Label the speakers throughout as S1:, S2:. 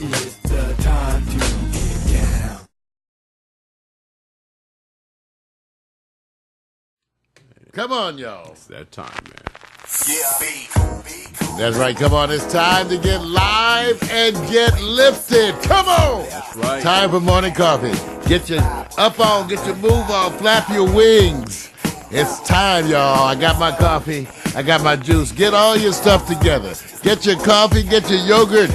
S1: It's the time to get down.
S2: Come on, y'all.
S3: It's that time, man.
S2: That's right. Come on. It's time to get live and get lifted. Come on.
S3: That's right.
S2: Time for morning coffee. Get your up on, get your move on, flap your wings. It's time, y'all. I got my coffee. I got my juice. Get all your stuff together. Get your coffee. Get your yogurt.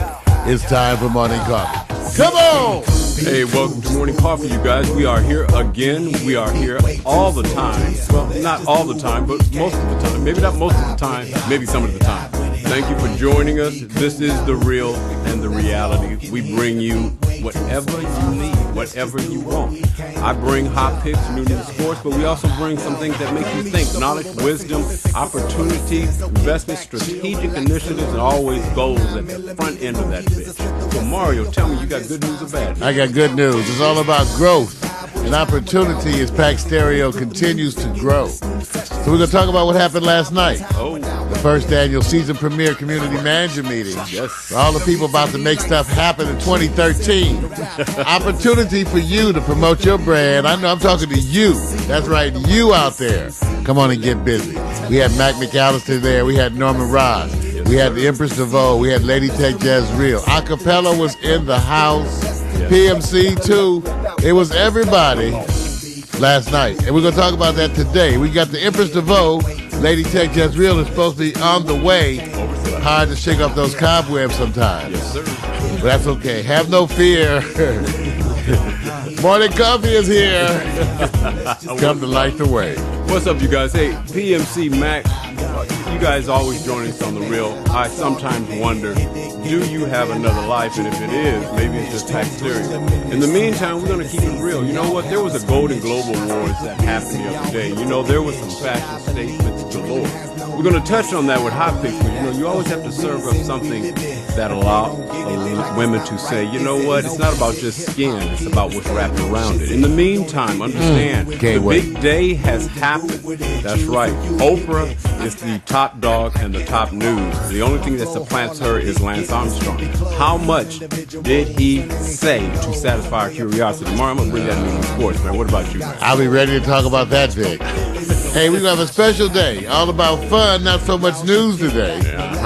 S2: It's time for morning coffee. Come on.
S3: Hey, welcome to Morning Coffee, you guys. We are here again. We are here all the time. Well, not all the time, but most of the time. Maybe not most of the time, maybe some of the time. Thank you for joining us. This is the real and the reality. We bring you whatever you need, whatever you want. I bring hot picks, new news, sports, but we also bring some things that make you think. Knowledge, wisdom, opportunity, investment, strategic initiatives, and always goals at the front end of that bitch. So Mario, tell me, you got good news or bad news?
S2: I got good news. It's all about growth and opportunity as Pack Stereo continues to grow. So we're going to talk about what happened last night. The first annual season premiere community manager meeting.
S3: Yes.
S2: For all the people about to make stuff happen in 2013. Opportunity for you to promote your brand. I know I'm talking to you. That's right, you out there. Come on and get busy. We had Mac McAllister there. We had Norman Ross. We had the Empress DeVoe. We had Lady Tech Jazz Real. Acapella was in the house. PMC too. It was everybody last night. And we're going to talk about that today. We got the Empress DeVoe. Lady Tech Jazz Real is supposed to be on the way. Hard to shake off those cobwebs sometimes.
S3: Yes, sir.
S2: But that's okay. Have no fear. Morning coffee is here. Come to light the way.
S3: What's up, you guys? Hey, PMC Mac, you guys always join us on The Real. I sometimes wonder, do you have another life? And if it is, maybe it's just Pack Stereo. In the meantime, we're going to keep it real. You know what? There was a Golden Globe Awards that happened the other day. You know, there was some fashion statements galore. We're going to touch on that with hot picks, but you know, you always have to serve up something that allow women to say, you know what, it's not about just skin, it's about what's wrapped around it. In the meantime, understand, the big day has happened. That's right. Oprah is the top dog and the top news. The only thing that supplants her is Lance Armstrong. How much did he say to satisfy our curiosity? Tomorrow I'm going to bring that news in sports, man. What about you, man?
S2: I'll be ready to talk about that, Vic. Hey, we're going to have a special day, all about fun, not so much news today.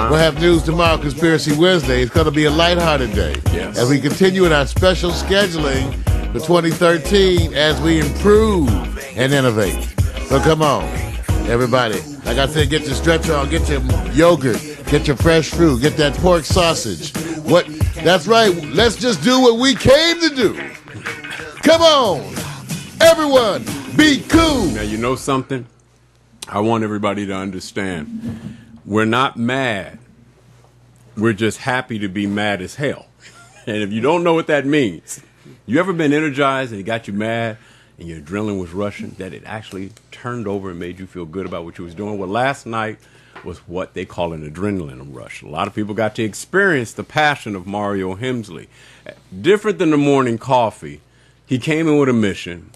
S2: We'll have news tomorrow, Conspiracy Wednesday. It's going to be a lighthearted day.
S3: Yes.
S2: As we continue in our special scheduling for 2013 as we improve and innovate. So come on, everybody. Like I said, get your stretch on, get your yogurt, get your fresh fruit, get that pork sausage. What? That's right. Let's just do what we came to do. Come on, everyone, be cool.
S3: Now, you know something? I want everybody to understand. We're not mad. We're just happy to be mad as hell. And if you don't know what that means, you ever been energized and it got you mad and your adrenaline was rushing, that it actually turned over and made you feel good about what you was doing? Well, last night was what they call an adrenaline rush. A lot of people got to experience the passion of Mario Hemsley. Different than the morning coffee, he came in with a mission.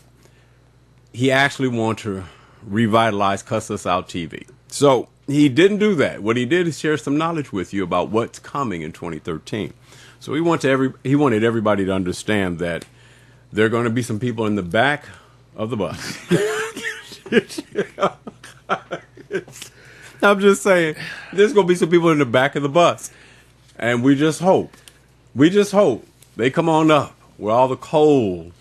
S3: He actually wanted to revitalize Cuss Us Out TV. So he didn't do that. What he did is share some knowledge with you about what's coming in 2013. So he wanted everybody to understand that there are going to be some people in the back of the bus. I'm just saying, there's going to be some people in the back of the bus. And we just hope they come on up where all the coal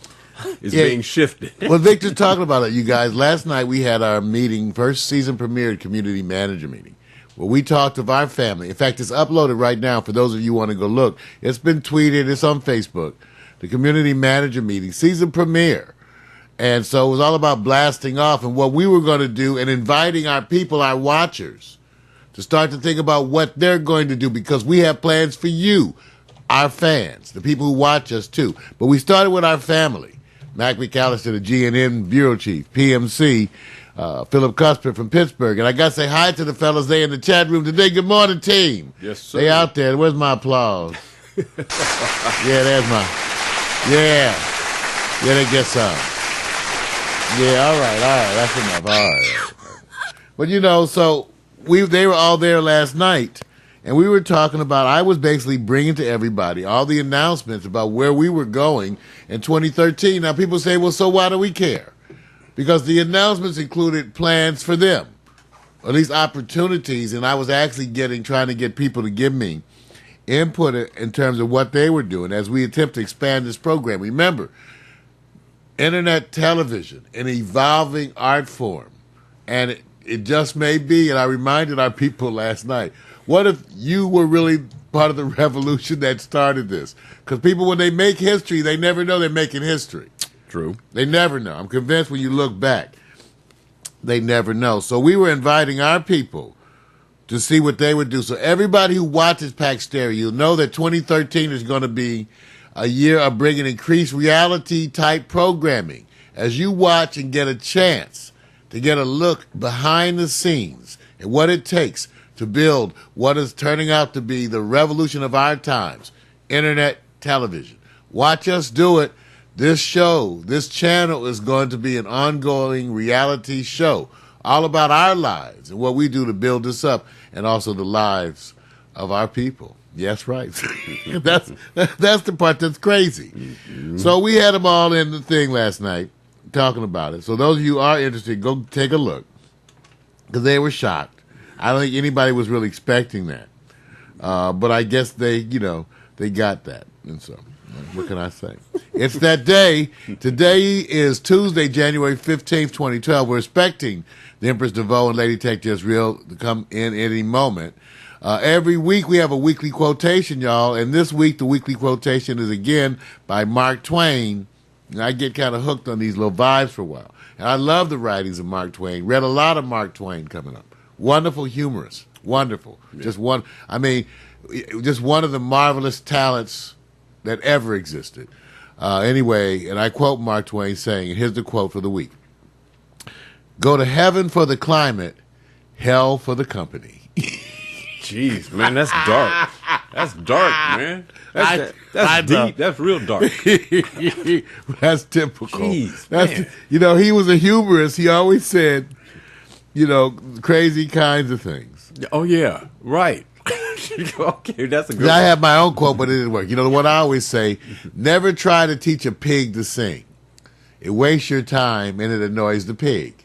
S3: is being shifted.
S2: Well, Victor's talking about it, you guys. Last night we had our meeting, first season premiered community manager meeting, where we talked of our family. In fact, it's uploaded right now for those of you who want to go look. It's been tweeted. It's on Facebook. The community manager meeting, season premiere. And so it was all about blasting off and what we were going to do and inviting our people, our watchers, to start to think about what they're going to do, because we have plans for you, our fans, the people who watch us too. But we started with our family. Mac McAllister, the GNN bureau chief, PMC, Philip Cuthbert from Pittsburgh. And I got to say hi to the fellas there in the chat room today. Good morning, team.
S3: Yes, sir.
S2: They out there. Where's my applause? Yeah, there's my... Yeah, they get some. Yeah, all right, that's enough. All right. But you know, so they were all there last night, And we were talking about, I was basically bringing to everybody all the announcements about where we were going in 2013. Now, people say, well, so why do we care? Because the announcements included plans for them, or at least opportunities, and I was actually trying to get people to give me input in terms of what they were doing as we attempt to expand this program. Remember, internet television, an evolving art form, and it just may be, and I reminded our people last night, what if you were really part of the revolution that started this? Because people, when they make history, they never know they're making history.
S3: True.
S2: They never know. I'm convinced when you look back, they never know. So we were inviting our people to see what they would do. So everybody who watches Pack Stereo, you'll know that 2013 is going to be a year of bringing increased reality-type programming. As you watch and get a chance to get a look behind the scenes and what it takes to build what is turning out to be the revolution of our times, internet television. Watch us do it. This show, this channel is going to be an ongoing reality show all about our lives and what we do to build this up and also the lives of our people. Yes, right. That's the part that's crazy. Mm-hmm. So we had them all in the thing last night talking about it. So those of you who are interested, go take a look because they were shocked. I don't think anybody was really expecting that. But I guess they got that. And so, what can I say? It's that day. Today is Tuesday, January 15th, 2012. We're expecting the Empress DeVoe and Lady Tech Just Real to come in any moment. Every week we have a weekly quotation, y'all. And this week the weekly quotation is again by Mark Twain. And I get kind of hooked on these little vibes for a while. And I love the writings of Mark Twain. Read a lot of Mark Twain coming up. Wonderful humorist. Wonderful. Yeah. Just one of the marvelous talents that ever existed. Anyway, and I quote Mark Twain saying, and here's the quote for the week. Go to heaven for the climate, hell for the company.
S3: Jeez, man, that's dark. That's dark, man. That's deep. That's real dark.
S2: That's typical.
S3: Jeez, man.
S2: He was a humorist. He always said, crazy kinds of things.
S3: Oh, yeah, right. Okay, that's a good one.
S2: I have my own quote, but it didn't work. What I always say, never try to teach a pig to sing. It wastes your time and it annoys the pig.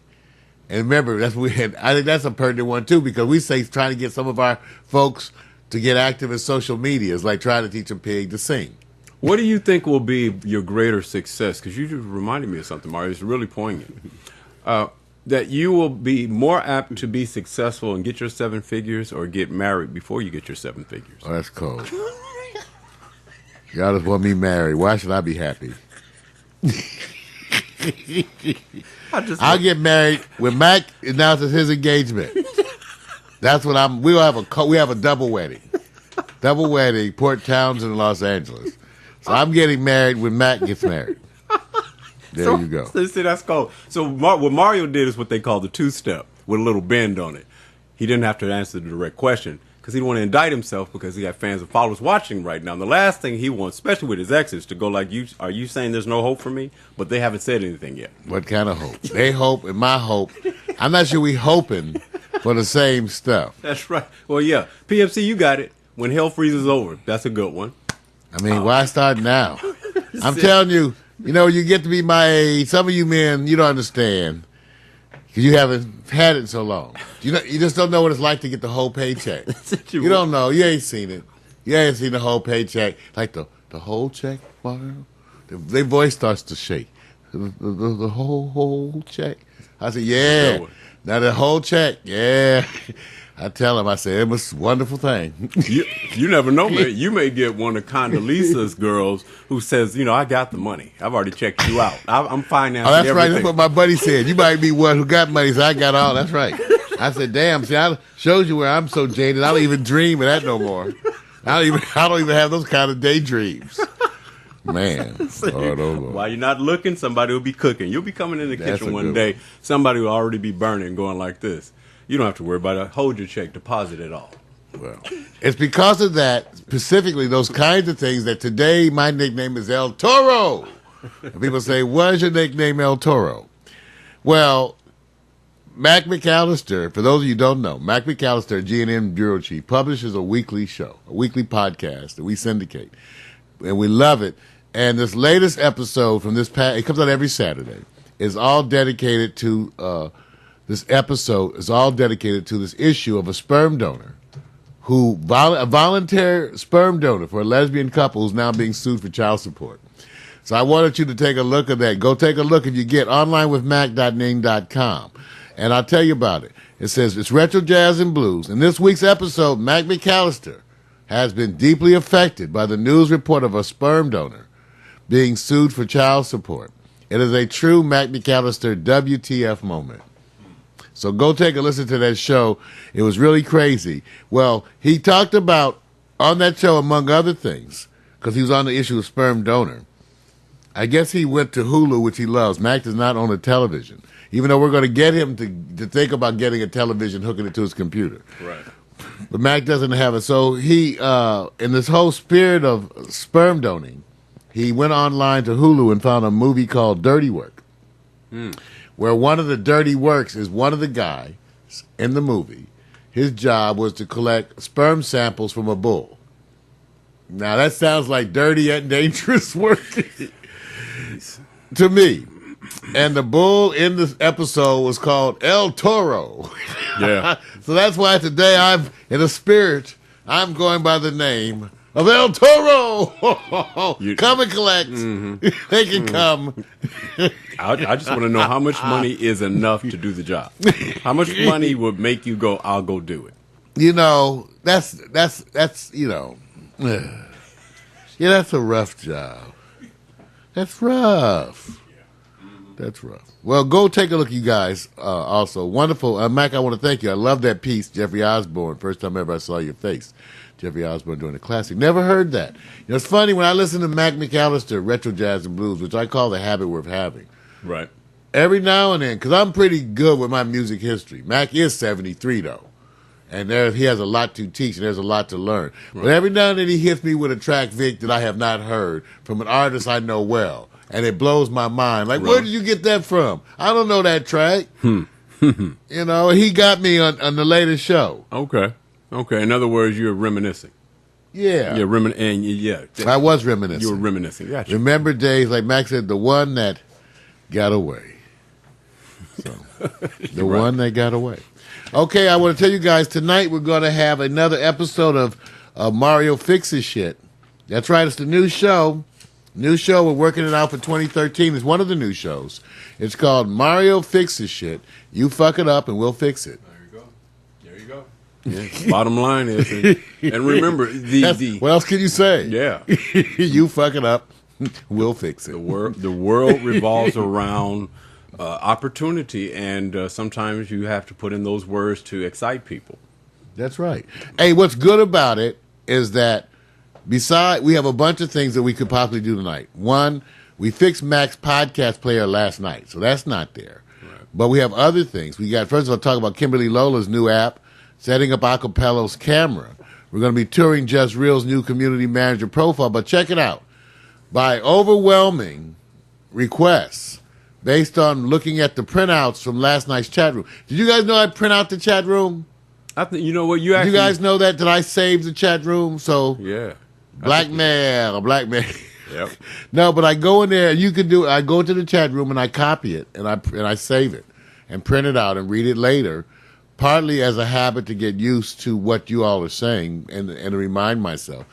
S2: And remember, I think that's a pertinent one, too, because we say trying to get some of our folks to get active in social media is like trying to teach a pig to sing.
S3: What do you think will be your greater success? Because you just reminded me of something, Mario. It's really poignant. That you will be more apt to be successful and get your 7 figures or get married before you get your 7 figures.
S2: Oh, that's cold. God just want me married. Why should I be happy? I'll get married when Mac announces his engagement. That's what we have a double wedding. Double wedding, Port Townsend in Los Angeles. So I'm getting married when Mac gets married. There you go.
S3: See, that's cool. So what Mario did is what they call the 2-step with a little bend on it. He didn't have to answer the direct question because he didn't want to indict himself because he got fans and followers watching right now. And the last thing he wants, especially with his exes, to go like, are you saying there's no hope for me? But they haven't said anything yet.
S2: What kind of hope? They hope and my hope. I'm not sure we hoping for the same stuff.
S3: That's right. Well, yeah. PFC, you got it. When hell freezes over. That's a good one.
S2: I mean, why start now? I'm telling you, you get to be my age. Some of you men, you don't understand because you haven't had it so long. You just don't know what it's like to get the whole paycheck. You don't know. You ain't seen it. You ain't seen the whole paycheck. Like the whole check, Mario? Their voice starts to shake. The whole check. I said, yeah. Now the whole check, yeah. I tell him, I say, it was a wonderful thing.
S3: You never know, man. You may get one of Condolisa's girls who says, I got the money. I've already checked you out. I'm financing everything.
S2: Right. That's what my buddy said. You might be one who got money, so I got all. That's right. I said, damn, see, I shows you where I'm so jaded. I don't even dream of that no more. I don't even have those kind of daydreams. Man.
S3: While you're not looking, somebody will be cooking. You'll be coming in the kitchen one day. Somebody will already be burning, going like this. You don't have to worry about it. Hold your check, deposit it all.
S2: Well, it's because of that, specifically those kinds of things, that today my nickname is El Toro. And people say, what is your nickname, El Toro? Well, Mac McAllister, for those of you who don't know, Mac McAllister, G&M Bureau Chief, publishes a weekly show, a weekly podcast that we syndicate. And we love it. And this latest episode from it comes out every Saturday, is all dedicated to, this episode is all dedicated to this issue of a sperm donor a volunteer sperm donor for a lesbian couple who's now being sued for child support. So I wanted you to take a look at that. Go take a look if you get onlinewithmac.ning.com. And I'll tell you about it. It says it's retro jazz and blues. In this week's episode, Mac McAllister has been deeply affected by the news report of a sperm donor being sued for child support. It is a true Mac McAllister WTF moment. So go take a listen to that show. It was really crazy. Well, he talked about, on that show, among other things, because he was on the issue of sperm donor, I guess he went to Hulu, which he loves. Mac does not own a television, even though we're going to get him to think about getting a television, hooking it to his computer.
S3: Right.
S2: But Mac doesn't have it. So he, in this whole spirit of sperm donating, he went online to Hulu and found a movie called Dirty Work, where one of the dirty works is one of the guys in the movie. His job was to collect sperm samples from a bull. Now, that sounds like dirty and dangerous work to me. And the bull in this episode was called El Toro.
S3: Yeah.
S2: So that's why today in a spirit, I'm going by the name of El Toro. Come and collect. They can come.
S3: I just want to know how much money is enough to do the job. How much money would make you go, I'll go do it?
S2: You know, that's you know, yeah, that's a rough job. That's rough. That's rough. Well, go take a look, you guys. Also, wonderful. Mac, I want to thank you. I love that piece, Jeffrey Osborne. First time ever I saw your face. Jeffrey Osborne doing a classic. Never heard that. You know, it's funny when I listen to Mac McAllister, Retro Jazz and Blues, which I call the habit worth having.
S3: Right.
S2: Every now and then, because I'm pretty good with my music history. Mac is 73, though. And he has a lot to teach, and there's a lot to learn. Right. But every now and then he hits me with a track, Vic, that I have not heard from an artist I know well. And it blows my mind. Like, where did you get that from? I don't know that track. You know, he got me on the latest show.
S3: Okay. In other words, you're reminiscing.
S2: Yeah.
S3: Yeah.
S2: I was reminiscing.
S3: You were reminiscing. Gotcha.
S2: Remember days, like Max said, the one that got away. So, the one that got away. Okay, I want to tell you guys, tonight we're going to have another episode of Mario Fixes Shit. That's right, it's the new show. New show, we're working it out for 2013. It's one of the new shows. It's called Mario Fixes Shit. You fuck it up and we'll fix it.
S3: There you go. Yeah. Bottom line is, and remember,
S2: what else can you say?
S3: Yeah.
S2: You fuck it up, we'll fix it.
S3: The world revolves around opportunity, and sometimes you have to put in those words to excite people.
S2: That's right. Hey, what's good about it is that we have a bunch of things that we could possibly do tonight. One, we fixed Mac's podcast player last night, so that's not there. Right. But we have other things. We got, first of all, talk about Kimberly Lola's new app, setting up Acapello's camera. We're going to be touring Just Real's new community manager profile, but check it out. By overwhelming requests, based on looking at the printouts from last night's chat room. Did you guys know I print out the chat room?
S3: I think, you know what, you
S2: actually... Did you guys know that? Did I save the chat room? So...
S3: Yeah.
S2: Blackmail.
S3: Yep.
S2: No, but I go in there. You can do. I go to the chat room and I copy it and I save it and print it out and read it later, partly as a habit to get used to what you all are saying and to remind myself,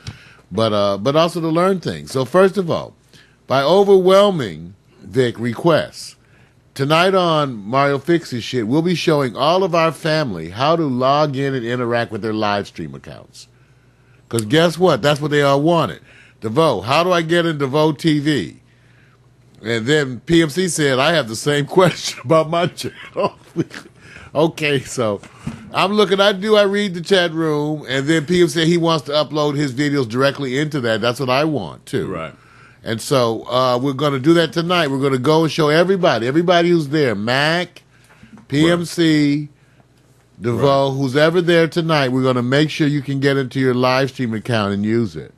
S2: but also to learn things. So first of all, by overwhelming Vic requests, tonight on Mario Fixes Shit, we'll be showing all of our family how to log in and interact with their live stream accounts. Because guess what? That's what they all wanted. DeVoe, how do I get in DeVoe TV? And then PMC said, I have the same question about my channel. Okay, so I'm looking, I read the chat room, and then PMC said he wants to upload his videos directly into that. That's what I want, too.
S3: Right.
S2: And so we're going to do that tonight. We're going to go and show everybody who's there, Mac, PMC, right. DeVoe, who's ever there tonight, we're going to make sure you can get into your live stream account and use it.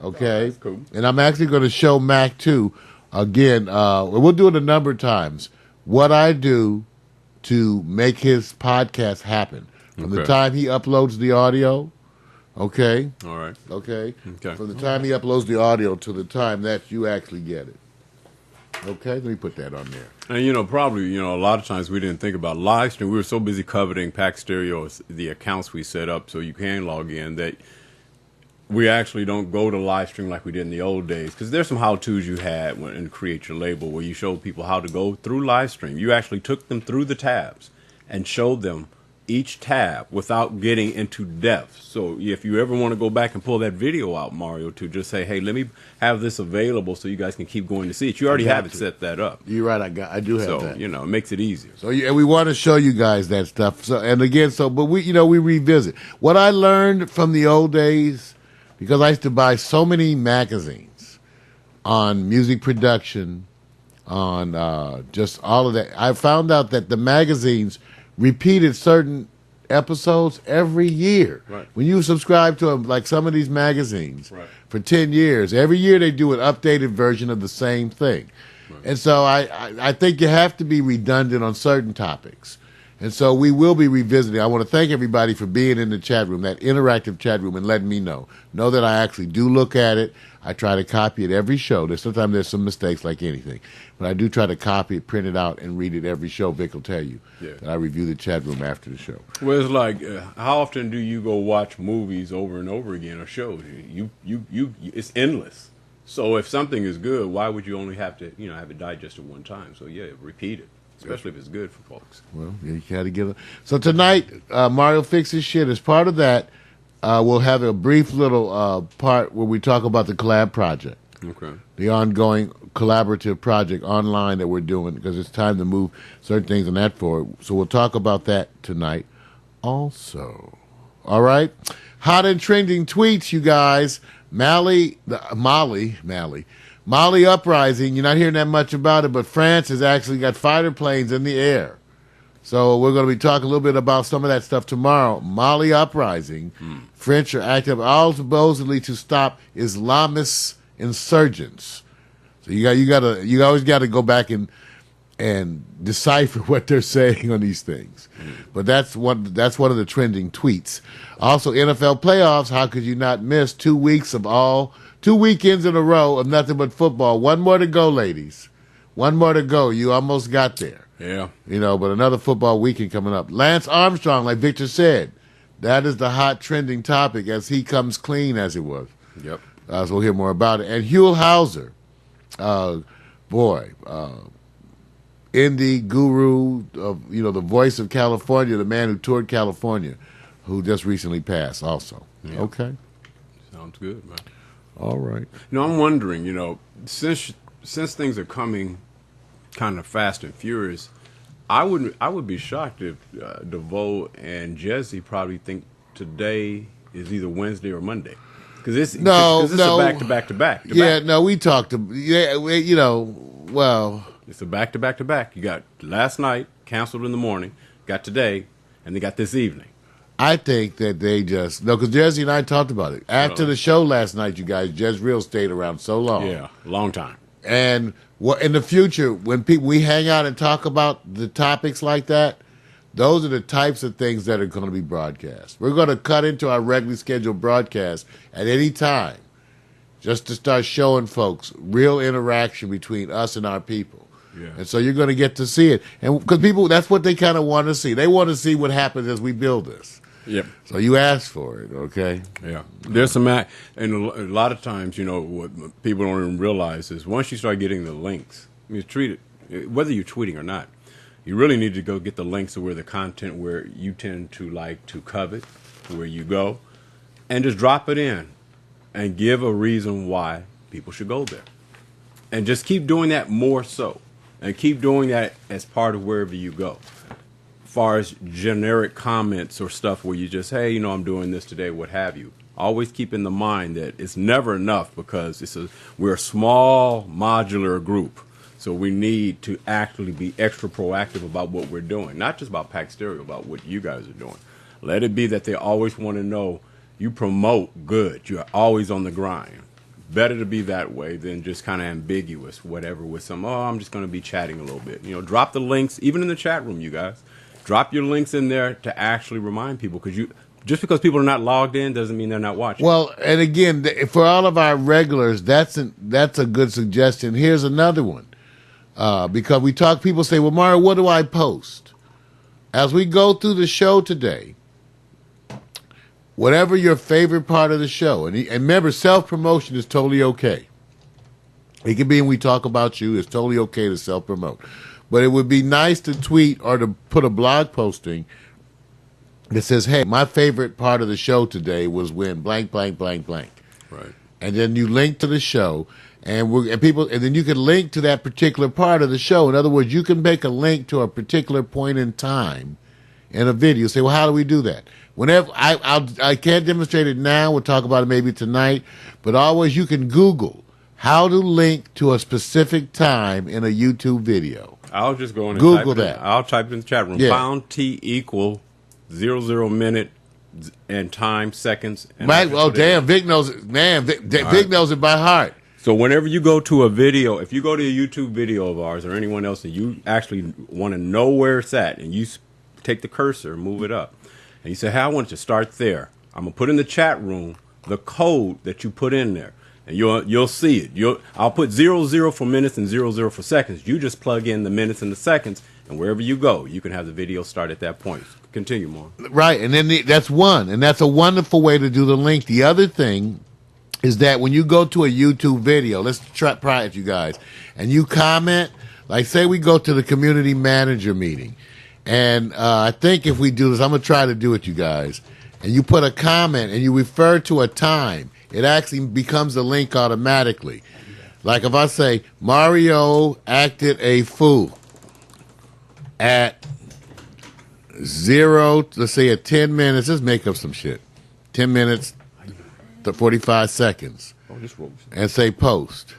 S2: Okay?
S3: Oh, cool.
S2: And I'm actually going to show Mac, too, again, we'll do it a number of times, what I do to make his podcast happen. From the
S3: Okay.
S2: time he uploads the audio, okay?
S3: All right.
S2: Okay?
S3: Okay.
S2: From the time he uploads the audio to the time that you actually get it. Okay? Let me put that on there.
S3: And, probably, a lot of times we didn't think about live stream. We were so busy coveting Pack Stereo, the accounts we set up so you can log in, that we actually don't go to live stream like we did in the old days. Because there's some how-tos you had in Create Your Label where you showed people how to go through live stream. You actually took them through the tabs and showed them each tab without getting into depth. So if you ever want to go back and pull that video out, Mario, to just say, hey, let me have this available so you guys can keep going to see it. You already have it set that up.
S2: You're right. I do have
S3: So,
S2: that.
S3: it makes it easier.
S2: So and we want to show you guys that stuff. So and again, but we revisit what I learned from the old days, because I used to buy so many magazines on music production, on just all of that. I found out that the magazines repeated certain episodes every year.
S3: Right.
S2: When you subscribe to like some of these magazines
S3: Right.
S2: for 10 years, every year they do an updated version of the same thing. Right. And so I think you have to be redundant on certain topics. And so we will be revisiting. I want to thank everybody for being in the chat room, that interactive chat room, and letting me know. Know that I actually do look at it. I try to copy it every show. Sometimes there's some mistakes like anything. But I do try to copy it, print it out, and read it every show. Vic will tell you that I review the chat room after the show.
S3: Well, it's like, how often do you go watch movies over and over again or shows? It's endless. So if something is good, why would you only have to, have it digested one time? So yeah, repeat it, especially if it's good for folks.
S2: Well, you got to get it. So tonight, Mario Fixes Shit. As part of that, we'll have a brief little part where we talk about the collab project.
S3: Okay.
S2: The ongoing collaborative project online that we're doing, because it's time to move certain things on that forward. So we'll talk about that tonight also. All right? Hot and trending tweets, you guys. Mali uprising. You're not hearing that much about it, but France has actually got fighter planes in the air. So we're going to be talking a little bit about some of that stuff tomorrow. Mali uprising. French are active all supposedly to stop Islamist insurgents. So you always got to go back and decipher what they're saying on these things. But that's one of the trending tweets. Also, NFL playoffs. How could you not miss 2 weekends in a row of nothing but football? One more to go, ladies. One more to go. You almost got there.
S3: Yeah.
S2: But another football weekend coming up. Lance Armstrong, like Victor said, that is the hot trending topic as he comes clean, as it was.
S3: Yep.
S2: So we'll hear more about it. And Huell Hauser, indie guru of the voice of California, the man who toured California, who just recently passed. Also, Okay,
S3: Sounds good, man.
S2: all right.
S3: I'm wondering, since things are coming kind of fast and furious, I would be shocked if DeVoe and Jesse probably think today is either Wednesday or Monday. Because it's a back-to-back-to-back.
S2: Yeah, no, we talked well.
S3: It's a back-to-back-to-back. You got last night, canceled in the morning, got today, and they got this evening.
S2: I think that they because Jesse and I talked about it. After the show last night, you guys, Jezreel stayed around so long.
S3: Yeah, long time.
S2: And in the future, when we hang out and talk about the topics like that, those are the types of things that are going to be broadcast. We're going to cut into our regularly scheduled broadcast at any time just to start showing folks real interaction between us and our people.
S3: Yeah.
S2: And so you're going to get to see it. And because people, that's what they kind of want to see. They want to see what happens as we build this.
S3: Yep.
S2: So you asked for it, okay?
S3: Yeah. There's some, and a lot of times, what people don't even realize is once you start getting the links, treat it, whether you're tweeting or not, you really need to go get the links to where the content where you tend to like to covet, where you go, and just drop it in and give a reason why people should go there. And just keep doing that more so. And keep doing that as part of wherever you go. Far as generic comments or stuff where you just, hey, I'm doing this today, what have you. Always keep in the mind that it's never enough because we're a small modular group. So we need to actually be extra proactive about what we're doing. Not just about Pack Stereo, about what you guys are doing. Let it be that they always want to know you promote good. You're always on the grind. better to be that way than just kind of ambiguous, whatever, with some, oh, I'm just going to be chatting a little bit. You know, drop the links, even in the chat room, you guys. Drop your links in there to actually remind people, because just because people are not logged in doesn't mean they're not watching.
S2: Well, and again, for all of our regulars, that's a good suggestion. Here's another one. Because people say, well, Mario, what do I post? As we go through the show today, whatever your favorite part of the show, and remember, self-promotion is totally okay. It can be when we talk about you, it's totally okay to self-promote. But it would be nice to tweet or to put a blog posting that says, hey, my favorite part of the show today was when blank, blank, blank, blank.
S3: Right.
S2: And then you link to the show, and then you can link to that particular part of the show. In other words, you can make a link to a particular point in time in a video. Say, well, how do we do that? Whenever I can't demonstrate it now, we'll talk about it maybe tonight, but always you can Google how to link to a specific time in a YouTube video.
S3: I'll just go in and
S2: Google
S3: type
S2: that.
S3: I'll type it in the chat room.
S2: Yeah.
S3: Pound T equal 00 minute and time seconds. And
S2: Damn, Vic knows it. Man, Vic knows it by heart.
S3: So whenever you go to a video, if you go to a YouTube video of ours or anyone else, and you actually want to know where it's at, and you take the cursor, move it up, and you say, hey, I want you to start there. I'm going to put in the chat room the code that you put in there, and you'll see it. I'll put 00 for minutes and 00 for seconds. You just plug in the minutes and the seconds, and wherever you go, you can have the video start at that point. Continue, more.
S2: Right, and then that's one, and that's a wonderful way to do the link. The other thing is that when you go to a YouTube video, let's try it, you guys, and you comment, like say we go to the community manager meeting, and I think if we do this, I'm going to try to do it, you guys, and you put a comment and you refer to a time, it actually becomes a link automatically. Like if I say, Mario acted a fool at 0, let's say at 10 minutes, let's make up some shit, 10 minutes to 45 seconds, and say post.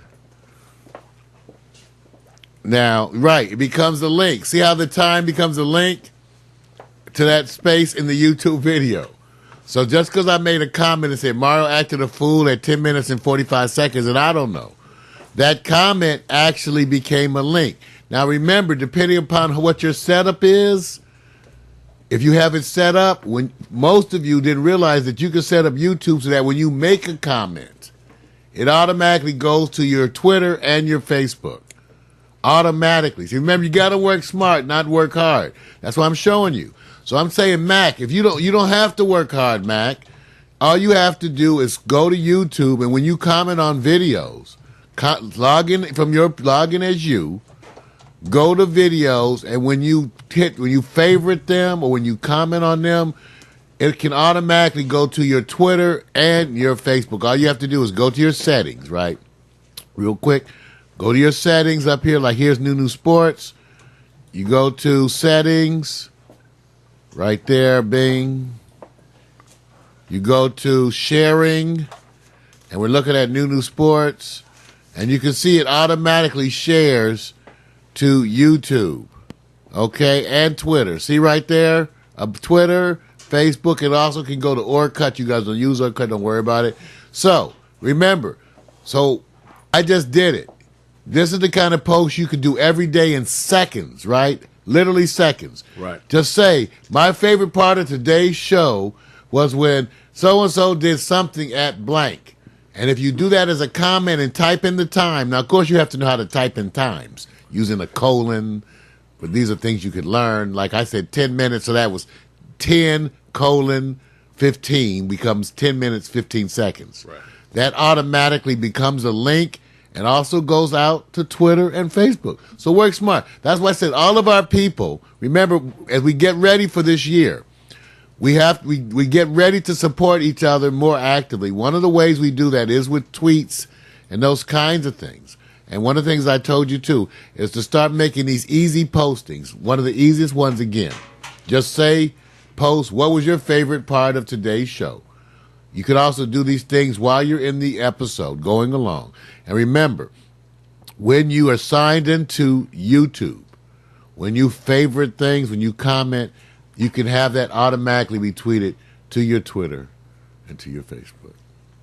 S2: Now, right, it becomes a link. See how the time becomes a link to that space in the YouTube video. So just because I made a comment and said Mario acted a fool at 10 minutes and 45 seconds, and I don't know, that comment actually became a link. Now remember, depending upon what your setup is, if you have it set up, when most of you didn't realize that you can set up YouTube so that when you make a comment, it automatically goes to your Twitter and your Facebook. Automatically. So remember, you got to work smart, not work hard. That's what I'm showing you. So I'm saying, Mac, if you don't have to work hard, Mac. All you have to do is go to YouTube, and when you comment on videos, log in as you, go to videos, and when you favorite them or when you comment on them, it can automatically go to your Twitter and your Facebook. All you have to do is go to your settings, right? Real quick, go to your settings up here, like here's New Sports. You go to settings, right there, bing. You go to sharing, and we're looking at New Sports, and you can see it automatically shares to YouTube, okay, and Twitter. See right there? Twitter, Facebook, it also can go to Orkut. You guys don't use Orkut, don't worry about it. So, remember, I just did it. This is the kind of post you can do every day in seconds, right? Literally seconds.
S3: Right.
S2: Just say, my favorite part of today's show was when so-and-so did something at blank. And if you do that as a comment and type in the time, now, of course, you have to know how to type in times, using a colon, but these are things you could learn. Like I said, 10 minutes, so that was 10 colon 15 becomes 10 minutes, 15 seconds.
S3: Right.
S2: That automatically becomes a link and also goes out to Twitter and Facebook. So work smart. That's why I said all of our people, remember, as we get ready for this year, we get ready to support each other more actively. One of the ways we do that is with tweets and those kinds of things. And one of the things I told you, too, is to start making these easy postings. One of the easiest ones, again, just say, post, what was your favorite part of today's show? You could also do these things while you're in the episode, going along. And remember, when you are signed into YouTube, when you favorite things, when you comment, you can have that automatically be tweeted to your Twitter and to your Facebook.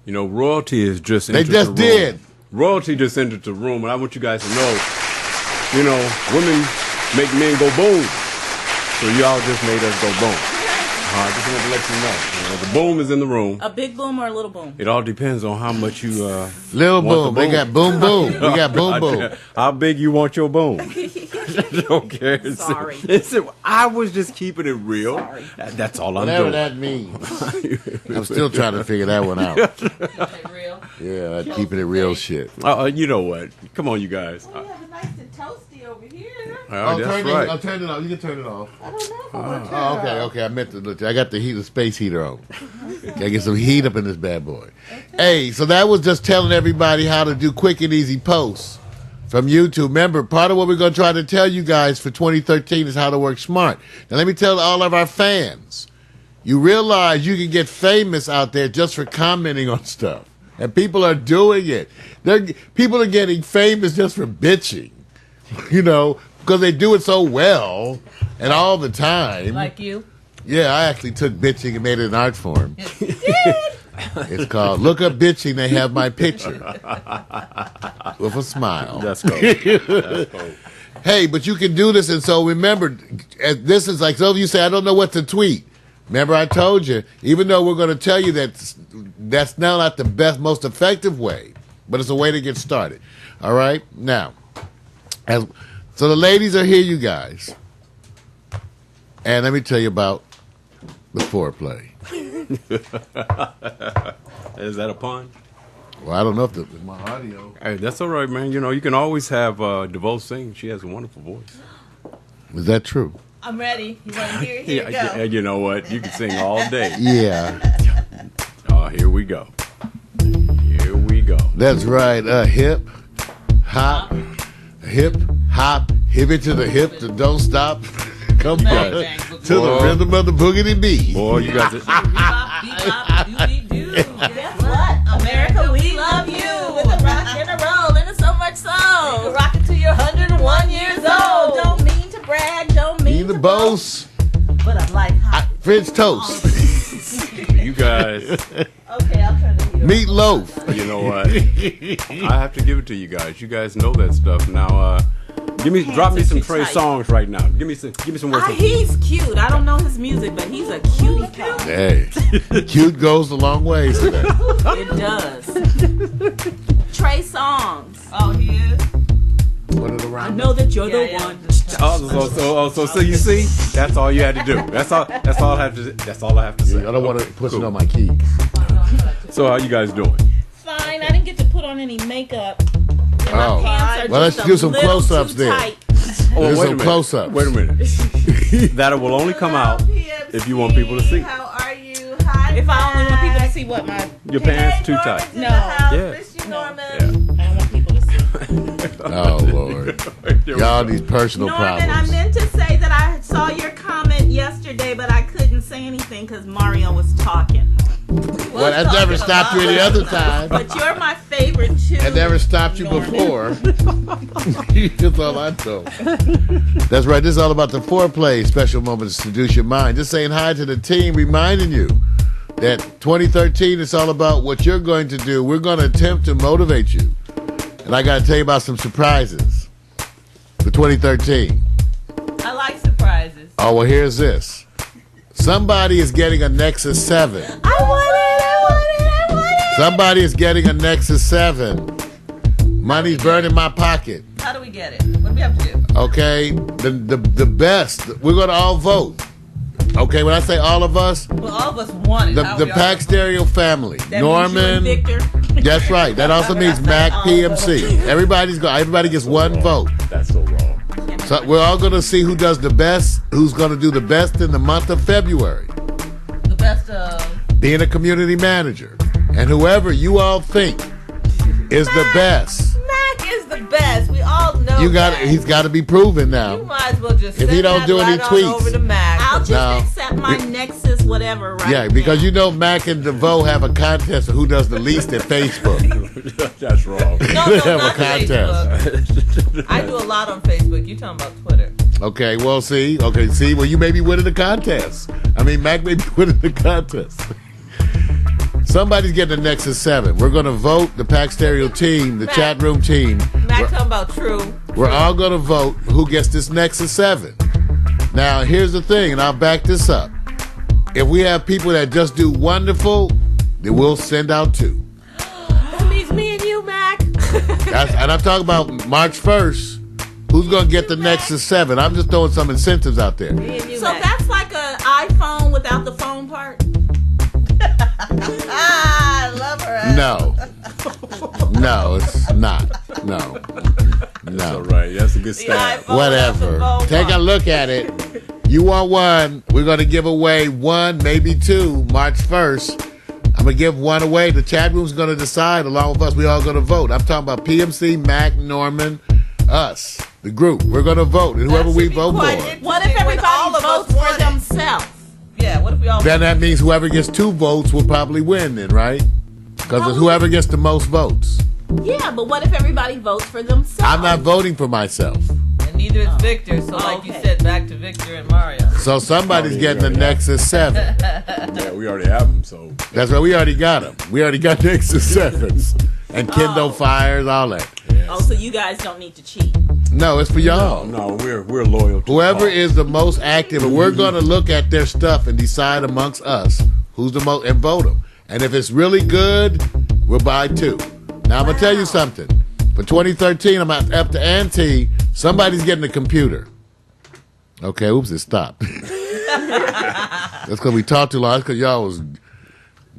S3: You know, royalty is just
S2: They
S3: entered
S2: just
S3: the room.
S2: did.
S3: Royalty just entered the room, and I want you guys to know, you know, women make men go boom. So y'all just made us go boom. I just want to let you know. The boom is in the room.
S4: A big boom or a little boom?
S3: It all depends on how much you
S2: Little
S3: want
S2: boom.
S3: the
S2: They got boom boom. We got boom boom.
S3: How big you want your boom? Don't care.
S4: Sorry.
S3: I was just keeping it real.
S4: Sorry.
S3: That's all I'm
S2: Whatever
S3: doing.
S2: that means. I'm still trying to figure that one out.
S4: Real?
S2: Yeah, that keeping it real shit.
S3: You know what? Come on, you guys.
S4: We have a nice and toasty over here.
S3: Oh, that's right.
S2: I'll turn it off. You can turn it off.
S4: I don't know if I want to turn
S2: Oh,
S4: it
S2: okay,
S4: off.
S2: okay. I meant to look. I got the space heater on. Gotta get some heat up in this bad boy. Hey, so that was just telling everybody how to do quick and easy posts from YouTube. Remember, part of what we're going to try to tell you guys for 2013 is how to work smart. Now, let me tell all of our fans, you realize you can get famous out there just for commenting on stuff. And people are doing it. People are getting famous just for bitching, you know, because they do it so well and all the time.
S4: Like you?
S2: Yeah, I actually took bitching and made it an art form. It's called Look Up Bitching, They Have My Picture. With a smile.
S3: That's cool. That's cool.
S2: Hey, but you can do this, and so remember, this is like some of you say, I don't know what to tweet. Remember, I told you, even though we're going to tell you that that's now not the best, most effective way, but it's a way to get started. All right? Now, so the ladies are here, you guys. And let me tell you about the foreplay.
S3: Is that a pun?
S2: Well, I don't know if my audio.
S3: Hey, that's all right, man. You know, you can always have DeVoe sing. She has a wonderful voice.
S2: Is that true?
S4: I'm ready. You want to hear it? Here we go.
S3: Yeah, you know what? You can sing all day.
S2: Yeah.
S3: Oh, here we go. Here we go.
S2: That's right. Hip, hop, hip, hop, hip it to the hip, to don't stop. Come on.
S4: Bang,
S2: To
S4: bang,
S2: the
S3: boy.
S2: rhythm of the boogity beat.
S3: Boy, you got it.
S4: Guess what? America, we love you. With a rock and a roll, and it's so much so. You can rock it till you're 101 years old. Don't mean to brag, don't mean
S2: Be the
S4: to
S2: boss.
S4: boast, but I'm like hot.
S2: French toast.
S3: You guys,
S4: Okay, I'll turn the heat on.
S2: Meatloaf.
S3: you know what? I have to give it to you guys. You guys know that stuff. Now, drop me some
S4: too
S3: Trey
S4: tight.
S3: songs right now. Give me some words.
S4: He's cute. I don't know his music, but he's a cutie pie.
S2: Hey, cute goes a long ways today.
S4: It does. Trey Songz. Oh, he is?
S2: What are the
S4: I
S2: rhymes?
S4: know that you're the one.
S3: So you see, that's all you had to do. That's all I have to. That's all I have to say.
S2: I don't want to
S3: Okay,
S2: push it
S3: cool.
S2: on my keys.
S3: So how you guys doing?
S4: Fine. I didn't get to put on any makeup. And
S2: Oh.
S4: my pants are
S2: Well, let's
S4: just
S2: do
S4: a
S2: some
S4: little
S2: close-ups
S4: too
S2: there.
S4: tight.
S2: There's
S3: wait a
S2: some
S3: minute.
S2: close-ups.
S3: Wait a minute. That will only come out if you want people to see.
S4: How are you? Hi. If I only want people to see what my
S3: Your pants too tight.
S4: no.
S3: Yeah.
S4: Norman.
S3: Yeah.
S4: I don't want people to see.
S2: Oh, Lord. Y'all these personal
S5: Norman, I
S2: problems.
S5: meant to say that I saw your comment yesterday, but I couldn't say anything because Mario was talking.
S2: Well, that never stopped you any other time.
S5: But you're my favorite too.
S2: That never stopped you before. That's all I know. That's right. This is all about the foreplay, special moments to seduce your mind. Just saying hi to the team, reminding you that 2013 is all about what you're going to do. We're going to attempt to motivate you. And I got to tell you about some surprises for 2013.
S5: I like surprises.
S2: Oh, well, here's this. Somebody is getting a Nexus 7.
S5: I want it.
S2: Somebody is getting a Nexus 7. Money's burning my pocket.
S5: How do we get it? What do we have to do?
S2: Okay? The best. We're going to all vote. Okay, when I say all of us,
S5: Well, all of us want it.
S2: the Pack Stereo family.
S5: That
S2: Norman.
S5: means you and Victor.
S2: That's right. That also means Mac PMC. Everybody gets one vote.
S3: That's so wrong.
S2: So we're all going to see who does the best, who's going to do the best in the month of February,
S5: The best of.
S2: being a community manager. And whoever you all think is the best,
S5: Mac is the best. We all know.
S2: he's got to be proven
S5: You
S2: now.
S5: might as well just.
S2: If he
S5: send
S2: don't
S5: that
S2: do any
S5: right on
S2: tweets.
S5: over to Mac. I'll just
S2: No.
S5: accept my Nexus whatever. Right.
S2: Yeah, because
S5: now.
S2: you know Mac and DeVoe have a contest of who does the least at Facebook.
S3: That's wrong.
S5: No,
S2: Have a
S5: not
S2: contest.
S5: Facebook. I do a lot on Facebook. You talking about Twitter?
S2: Okay, well, see. Well, you may be winning the contest. I mean, Mac may be winning the contest. Somebody's getting the Nexus 7. We're going to vote the Pack Stereo team, the chat room team.
S4: Mac talking about true.
S2: We're all going to vote who gets this Nexus 7. Now, here's the thing, and I'll back this up. If we have people that just do wonderful, then we'll send out 2.
S4: That means me and you, Mac.
S2: And I'm talking about March 1st. Who's going to get the Nexus 7? I'm just throwing some incentives out there.
S4: Me and you,
S5: So
S4: Mac.
S5: that's like an iPhone without the phone part?
S4: I love her.
S2: No. No, it's not. No.
S3: That's all
S2: No.
S3: right. That's a good start.
S4: iPhone
S2: Whatever.
S4: without the phone
S2: Take a
S4: part.
S2: look at it. You want one. We're going to give away 1, maybe 2, March 1st. I'm going to give 1 away. The chat room's going to decide along with us. We all going to vote. I'm talking about PMC, Mac, Norman, us, the group. We're going to vote. And whoever
S4: That
S2: we
S4: should be
S2: vote
S4: quite
S2: for.
S4: interesting
S5: What if
S4: when all
S5: everybody
S4: of us
S5: votes for
S4: want it?
S5: themselves?
S4: Yeah, what if we all
S2: Then that means whoever gets 2 votes will probably win then, right? Because it's whoever gets the most votes.
S5: Yeah, but what if everybody votes for themselves?
S2: I'm not voting for myself.
S4: And neither is Victor, so like you
S5: okay.
S4: said, back to Victor and Mario.
S2: So somebody's
S3: Oh, yeah,
S2: getting the
S3: yeah, yeah.
S2: Nexus 7.
S3: Yeah, we already have them, so.
S2: That's right. We already got them. We already got Nexus 7s. And Kindle Fires, all that.
S5: Oh, so you guys don't need to cheat.
S2: No, it's for y'all.
S3: No, we're loyal to
S2: Whoever
S3: the
S2: is the most active, and we're going to look at their stuff and decide amongst us who's the most, and vote them. And if it's really good, we'll buy 2. Now, I'm going to tell you something. For 2013, I'm up to ante. Somebody's getting a computer. Okay, oops, it stopped. That's because we talked too long. That's because y'all was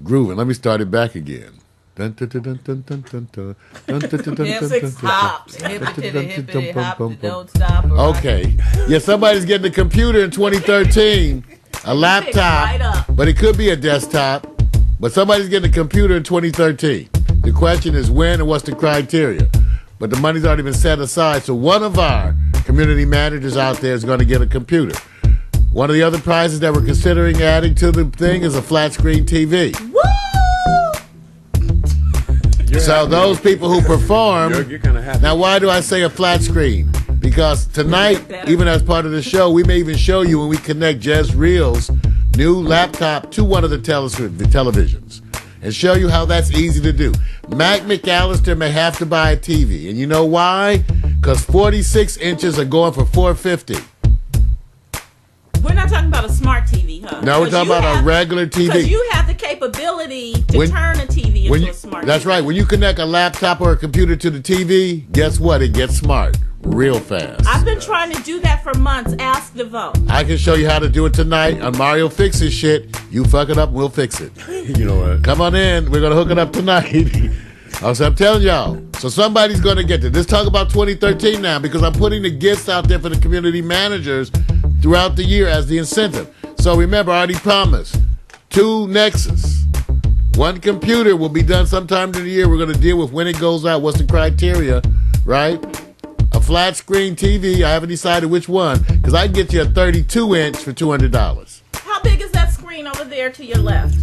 S2: grooving. Let me start it back again. Dun, dun, dun, dun, dun, dun, dun, dun, dun, dun, dun, dun, dun,
S4: Hip
S2: dun,
S4: hop,
S2: dun,
S4: hippity hop,
S2: dun, dun,
S4: don't stop.
S2: Okay. Yeah, somebody's getting a computer in 2013, a laptop,
S5: right up.
S2: but it could be a desktop. But somebody's getting a computer in 2013. The question is when and what's the criteria. But the money's already been set aside, so one of our community managers out there is going to get a computer. One of the other prizes that we're considering adding to the thing is a flat screen TV.
S5: Woo!
S2: So those people who perform.
S3: You're kind of happy.
S2: Now, why do I say a flat screen? Because tonight, even as part of the show, we may even show you when we connect Jezreel's new laptop to one of the televisions and show you how that's easy to do. Mac McAllister may have to buy a TV. And you know why? Because 46 inches are going for $450.
S5: We're not talking about a smart TV, huh?
S2: No, we're talking about a regular TV.
S5: Because you have the capability to
S2: When-
S5: turn a TV into a smart
S2: That's
S5: TV.
S2: right. When you connect a laptop or a computer to the TV, guess what? It gets smart real fast.
S5: I've been trying to do that for months. Ask the vote.
S2: I can show you how to do it tonight on Mario Fixes Shit. You fuck it up, we'll fix it.
S3: You know what?
S2: Come on in. We're going to hook it up tonight. So I'm telling y'all. So somebody's going to get this. Let's talk about 2013 now because I'm putting the gifts out there for the community managers throughout the year as the incentive. So remember, I already promised 2 Nexus. 1 computer will be done sometime during the year. We're going to deal with when it goes out, what's the criteria, right? A flat screen TV. I haven't decided which one because I can get you a 32-inch for $200.
S5: How big is that screen over there to your left?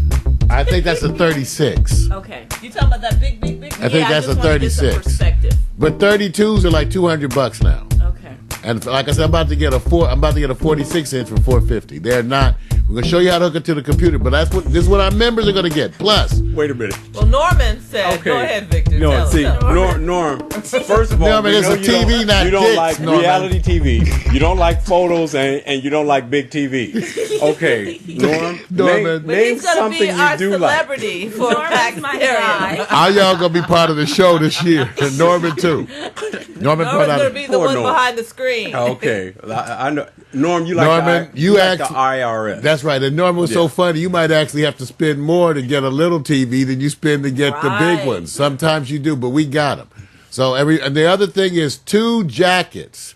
S2: I think that's a 36.
S5: Okay.
S4: You talking about that big?
S2: I think that's a
S5: just wanna get some
S2: 36.
S5: perspective.
S2: But 32s are like $200 now.
S5: Okay.
S2: And like I said, I'm about to get a 46 inch for $450. They're not. We're gonna show you how to hook it to the computer, but this is what our members are gonna get. Plus,
S3: Wait a minute.
S4: Well, Norman said,
S3: Okay.
S4: go ahead, Victor.
S3: No,
S4: tell
S3: see,
S4: us.
S3: Norm. First of all,
S2: Norman,
S3: we
S2: it's
S3: know
S2: a TV, not
S3: you don't
S2: dicks,
S3: like
S2: Norman.
S3: reality TV. You don't like photos, and you don't like big TV. Okay, Norman.
S2: Norman.
S4: But
S3: Name
S4: he's going to
S3: something
S4: be our
S3: you do like.
S4: celebrity for Pack
S5: my
S4: Stereo.
S5: guy.
S2: all y'all gonna be part of the show this year. And Norman too. Norman
S4: Norman's
S2: put out.
S4: going to be the
S3: Poor
S4: one
S3: Norm.
S4: behind the screen.
S3: Okay, I know. Norm, you like
S2: Norman,
S3: the,
S2: you
S3: like the
S2: asked-
S3: IRS.
S2: That's right. And Norman was so
S3: Yeah.
S2: funny. You might actually have to spend more to get a little TV than you spend to get the big
S5: Right.
S2: ones. Sometimes you do, but we got them. So and the other thing is 2 jackets,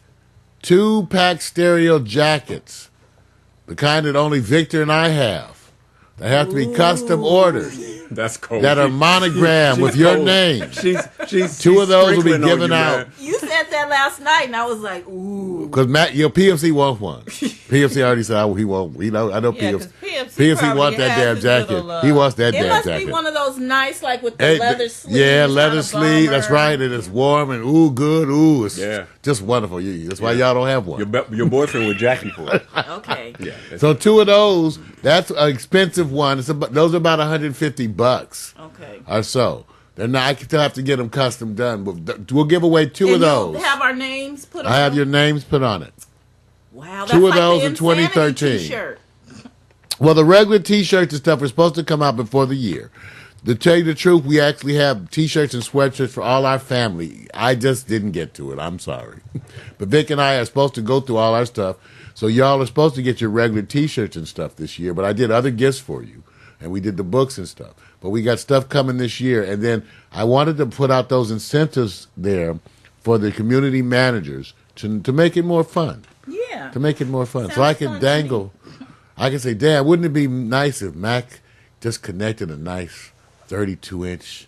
S2: 2 Pack Stereo jackets, the kind that only Victor and I have. They have to be custom ordered.
S3: That's cold.
S2: That are monogrammed with your
S3: cold.
S2: name.
S3: She's
S2: 2 of those will be
S3: sprinkling on
S2: given
S3: you,
S2: out.
S3: man.
S5: You said that last night, and I was like, ooh.
S2: Because Matt, your PMC wants one. PFC already said he won't. I know
S6: Yeah,
S2: PFC.
S6: 'cause PFC
S2: PFC
S6: probably
S2: wants that
S6: has
S2: damn
S6: his
S2: jacket.
S6: little,
S2: He wants that
S5: It
S2: damn
S5: must
S2: jacket.
S5: be one of those nice, like with the
S2: Hey,
S5: leather sleeves.
S2: yeah,
S5: not
S2: leather
S5: a
S2: sleeve. That's
S5: bomber.
S2: right, and it's warm and ooh, good. Ooh, it's
S3: Yeah.
S2: just wonderful. That's why y'all don't have one.
S3: Your boyfriend was jacking for it.
S5: Okay.
S3: Yeah.
S2: So 2 of those. That's an expensive one. Those are about $150
S5: Okay.
S2: or so. They're not. I still have to get them custom done, but we'll give away 2 of
S5: And
S2: those.
S5: you'll have our names put on.
S2: I have your names put on it.
S5: Wow, that's
S2: 2 of
S5: like
S2: those
S5: the
S2: in
S5: Insanity
S2: 2013.
S5: T-shirt.
S2: Well, the regular T-shirts and stuff are supposed to come out before the year. To tell you the truth, we actually have T-shirts and sweatshirts for all our family. I just didn't get to it. I'm sorry. But Vic and I are supposed to go through all our stuff. So y'all are supposed to get your regular T-shirts and stuff this year. But I did other gifts for you. And we did the books and stuff. But we got stuff coming this year. And then I wanted to put out those incentives there for the community managers to make it more fun.
S5: Yeah.
S2: To make it more fun. So
S5: Sounds
S2: I
S5: fun
S2: can
S5: to
S2: dangle. I can say, Dad, wouldn't it be nice if Mac just connected a nice 32-inch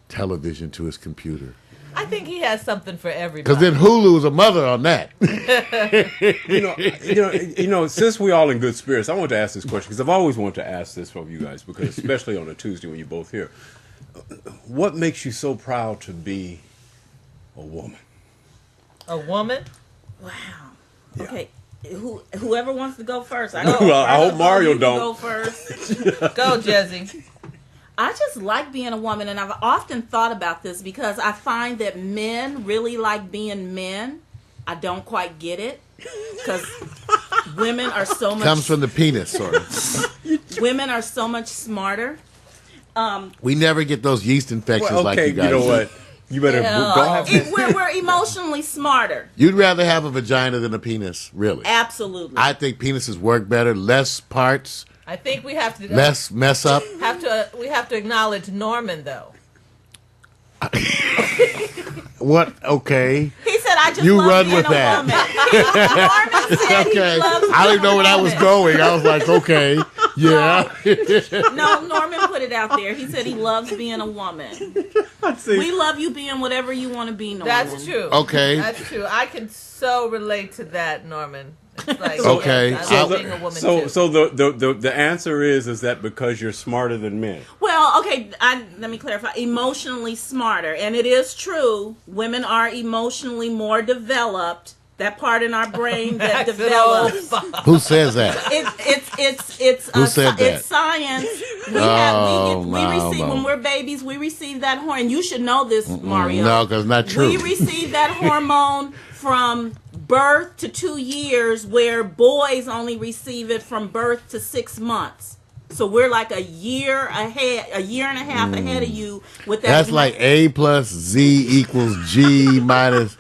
S2: television to his computer?
S6: I think he has something for everybody.
S2: Because then Hulu's a mother on that.
S3: You know. Since we all in good spirits, I want to ask this question because I've always wanted to ask this from you guys, because especially on a Tuesday when you're both here, what makes you so proud to be a woman?
S6: A woman?
S5: Wow.
S3: Yeah.
S5: Okay. Whoever wants to go first. I,
S3: Well, I hope Mario
S5: you can
S3: don't.
S5: go first.
S6: Go, Jesse.
S5: I just like being a woman, and I've often thought about this because I find that men really like being men. I don't quite get it because women are so much.
S2: Comes from the penis, sort of.
S5: Women are so much smarter.
S2: We never get those yeast infections
S3: Well,
S2: like
S3: okay,
S2: you guys.
S3: you know
S2: do.
S3: what? You better go have
S5: We're emotionally smarter.
S2: You'd rather have a vagina than a penis, really?
S5: Absolutely.
S2: I think penises work better, less parts,
S6: I think we have to
S2: less mess up.
S6: we have to acknowledge Norman though.
S2: What? Okay.
S5: He said, "I just
S2: You
S5: love
S2: run
S5: being
S2: with
S5: a
S2: that.
S5: woman." Norman said
S2: Okay.
S5: he loves
S2: I didn't know
S5: being
S2: where
S5: a
S2: that was
S5: woman.
S2: going. I was like, okay, yeah.
S5: No, Norman put it out there. He said he loves being a woman. We love you being whatever you want to be, Norman.
S6: That's true.
S2: Okay.
S6: That's true. I can so relate to that, Norman. It's like,
S2: Okay.
S6: yes, I
S2: So
S6: love being a woman
S3: So
S6: too.
S3: the answer is that because you're smarter than men.
S5: Well, okay, let me clarify. Emotionally smarter. And it is true, women are emotionally more developed. That part in our brain that develops.
S2: Who says that?
S5: Who
S2: said that?
S5: It's science. We receive
S2: no.
S5: when we're babies, we receive that hormone. You should know this, Mario.
S2: No, because not true.
S5: We receive that hormone from birth to 2 years, where boys only receive it from birth to 6 months. So we're like a year ahead, a year and a half ahead of you with that.
S2: That's like A plus Z equals G minus.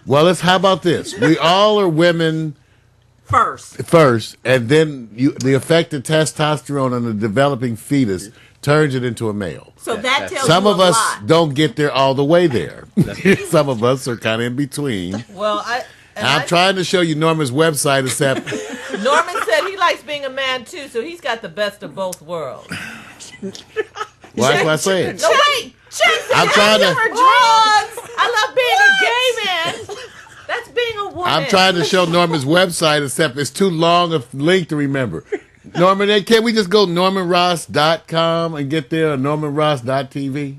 S2: Well, how about this? We all are women first, and then the effect of testosterone on the developing fetus turns it into a male.
S5: So that tells
S2: Some
S5: you
S2: of
S5: a
S2: us
S5: lot.
S2: don't get there all the way there. Some of us are kind of in between.
S6: Well,
S2: I'm trying to show you Norman's website, except
S6: Norman said he likes being a man too, so he's got the best of both worlds.
S2: well, that's what I said.
S6: No, wait.
S2: I'm trying to.
S6: Drugs. I love being a gay man. That's being a woman.
S2: I'm trying to show Norman's website, except it's too long a link to remember. Norman, can't we just go normanross.com and get there, or normanross.tv?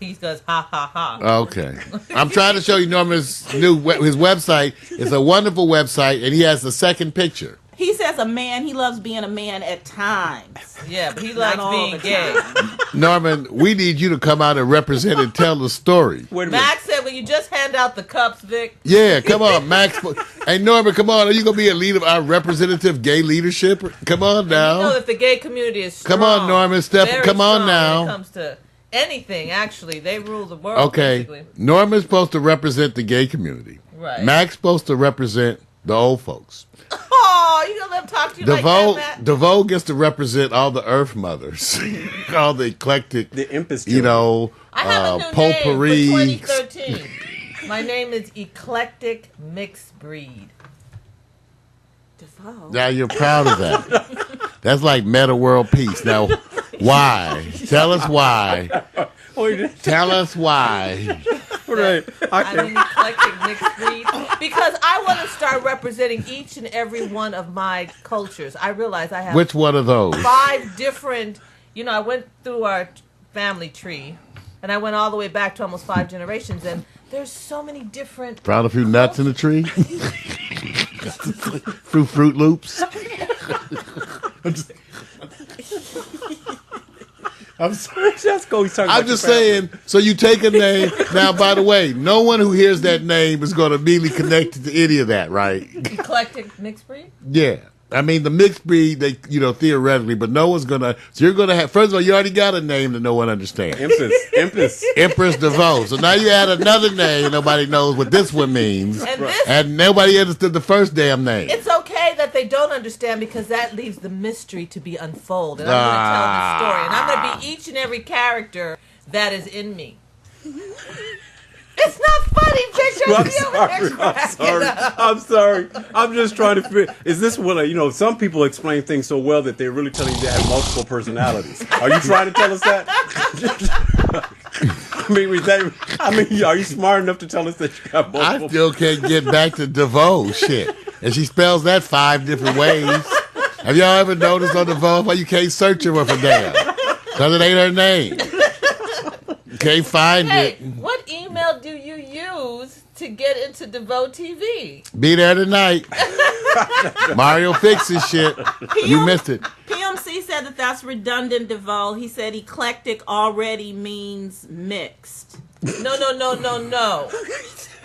S6: He says ha ha ha.
S2: Okay. I'm trying to show you Norman's his website. It's a wonderful website, and he has the second picture.
S5: He says he loves being a man at times.
S6: Yeah, but he
S5: Not
S6: likes
S5: all
S6: being
S5: the
S6: gay.
S5: time.
S2: Norman, we need you to come out and represent and tell the story.
S3: Wait a minute.
S6: Max said, "Will you just hand out the cups, Vic?"
S2: Yeah, come on, Max. Hey, Norman, come on. Are you going to be a leader of our representative gay leadership? Come on now.
S6: You know that the gay community is strong.
S2: Come on, Norman.
S6: Very
S2: Come on
S6: strong
S2: now.
S6: When it comes to anything, actually, they rule the world.
S2: Okay.
S6: Basically.
S2: Norman's supposed to represent the gay community.
S6: Right.
S2: Mac's supposed to represent the old folks.
S6: Oh, you gonna let him talk to you like that, Matt?
S2: DeVoe gets to represent all the Earth Mothers, all the eclectic,
S3: The impus.
S2: you know,
S6: I have a new
S2: potpourri.
S6: name for 2013. My name is Eclectic Mixed Breed.
S5: Defoe.
S2: Now you're proud of that. That's like meta world peace. Now, why? Tell us why. Tell us why.
S3: Right.
S6: I'm an eclectic eclectic mixed breed because I want to start representing each and every one of my cultures. I realize I have
S2: Which one of those?
S6: 5 different. I went through our family tree, and I went all the way back to almost 5 generations, and there's so many different.
S2: Found a few nuts in the tree. Fruit Loops.
S3: I'm sorry, just go.
S2: I'm just saying. So you take a name. Now, by the way, no one who hears that name is going to immediately connect it to any of that, right?
S6: Eclectic mixed breed?
S2: Yeah. I mean, the mixed breed, they, theoretically, but no one's going to. So you're going to have, first of all, you already got a name that no one understands. Empress DeVoe. So now you add another name, nobody knows what this one means. And nobody understood the first damn name.
S6: It's okay that they don't understand because that leaves the mystery to be unfolded. And I'm going to tell the story. And I'm going to be each and every character that is in me. It's not funny, bitch.
S3: I'm sorry. I'm just trying to figure. Is this what some people explain things so well that they're really telling you they have multiple personalities. Are you trying to tell us that? Are you smart enough to tell us that you got multiple?
S2: I still can't get back to DeVoe shit. And she spells that 5 different ways. Have y'all ever noticed on DeVoe why you can't search her for damn? Because it ain't her name. You can't find it.
S6: What email do you use to get into DeVoe TV?
S2: Be there tonight. Mario fixes shit. You missed it.
S5: PMC said that that's redundant, DeVoe. He said eclectic already means mixed.
S6: No.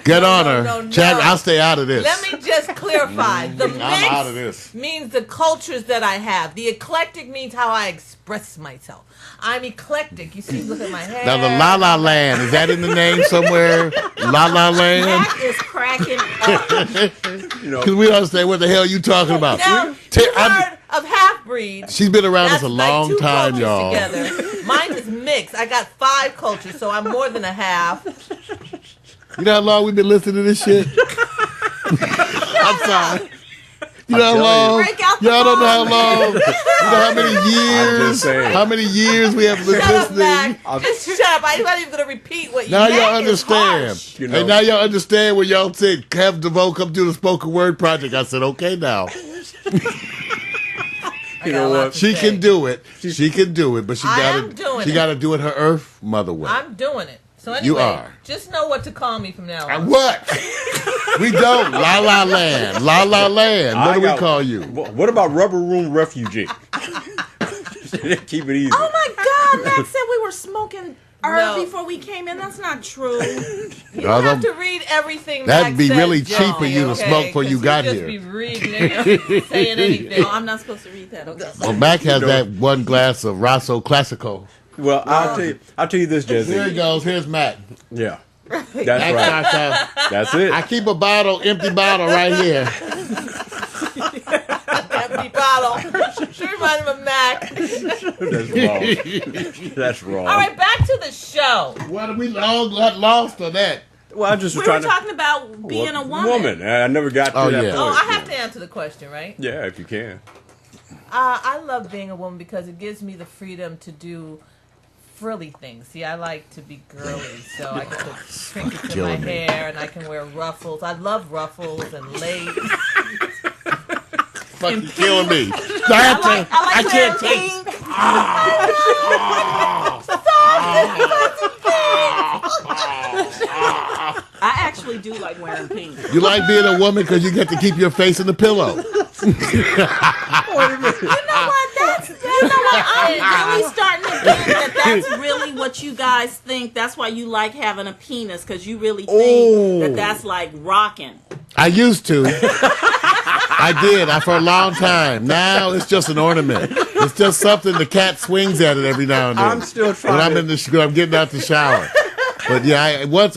S2: Get on her.
S6: No.
S2: Chad, I'll stay out of this.
S6: Let me just clarify. The
S2: I'm out of this.
S6: mix means the cultures that I have. The eclectic means how I express myself. I'm eclectic. You see, look at my hair.
S2: Now the La La Land, is that in the name somewhere? La La Land?
S5: Mac is cracking up.
S2: Because we don't understand what the hell you talking about.
S6: Now, you heard of half-breed.
S2: She's been around us
S6: That's
S2: a long
S6: like 2
S2: time,
S6: cultures
S2: y'all.
S6: Together. Mine is mixed. I got 5 cultures, so I'm more than a half.
S2: You know how long we've been listening to this shit? I'm sorry. You know how long? Y'all don't know how long. You know how many years we have been listening.
S6: Just shut up. I'm not even going to repeat what you
S2: Now
S6: said.
S2: y'all understand. And now y'all understand when y'all said, have DeVoe come do the spoken word project. I said, okay now.
S3: You know what?
S2: She can do it. She can do it, but she got to do it her Earth Mother way.
S6: I'm doing it. So anyway,
S2: You are.
S6: Just know what to call me from now on.
S2: What? We don't. La La Land. La La Land. What do we call you?
S3: What about Rubber Room Refugee? Keep it easy.
S5: Oh my God, Matt said we were smoking herb before we came in. That's not true.
S6: You don't have to read everything.
S2: That'd be
S6: Max
S2: really
S6: says,
S2: cheap for you to smoke before you got
S6: just
S2: here.
S6: Be reading it, saying anything.
S5: Oh, I'm not supposed to read that. Okay.
S2: Well, Mac has that one glass of Rosso Classico.
S3: Well, I'll tell you this, Jesse.
S2: Here he goes. Here's Matt.
S3: Yeah. That's right. That's it.
S2: I keep a empty bottle right here.
S6: Empty bottle. Sure remind him of Mac.
S3: That's wrong. That's wrong.
S6: All right, back to the show.
S2: What have we all got lost on that?
S3: Well, I just was
S5: We were
S3: trying
S5: talking about being a woman.
S3: I never got to that
S2: yeah.
S3: point.
S6: Oh, I have to answer the question, right?
S3: Yeah, if you can.
S6: I love being a woman because it gives me the freedom to do frilly things. See, I like to be girly, so I can put trinkets in my hair and I can wear ruffles. I love ruffles and lace.
S2: Fucking killing me.
S5: I can't take. I actually do like wearing pink.
S2: You like being a woman because you get to keep your face in the pillow.
S5: You know what? I'm really starting to think that's really what you guys think. That's why you like having a penis, because you really think that's like rocking.
S2: I used to. I did. For a long time. Now it's just an ornament. It's just something the cat swings at it every now and then.
S3: I'm still trying.
S2: When I'm getting out the shower. But yeah, a while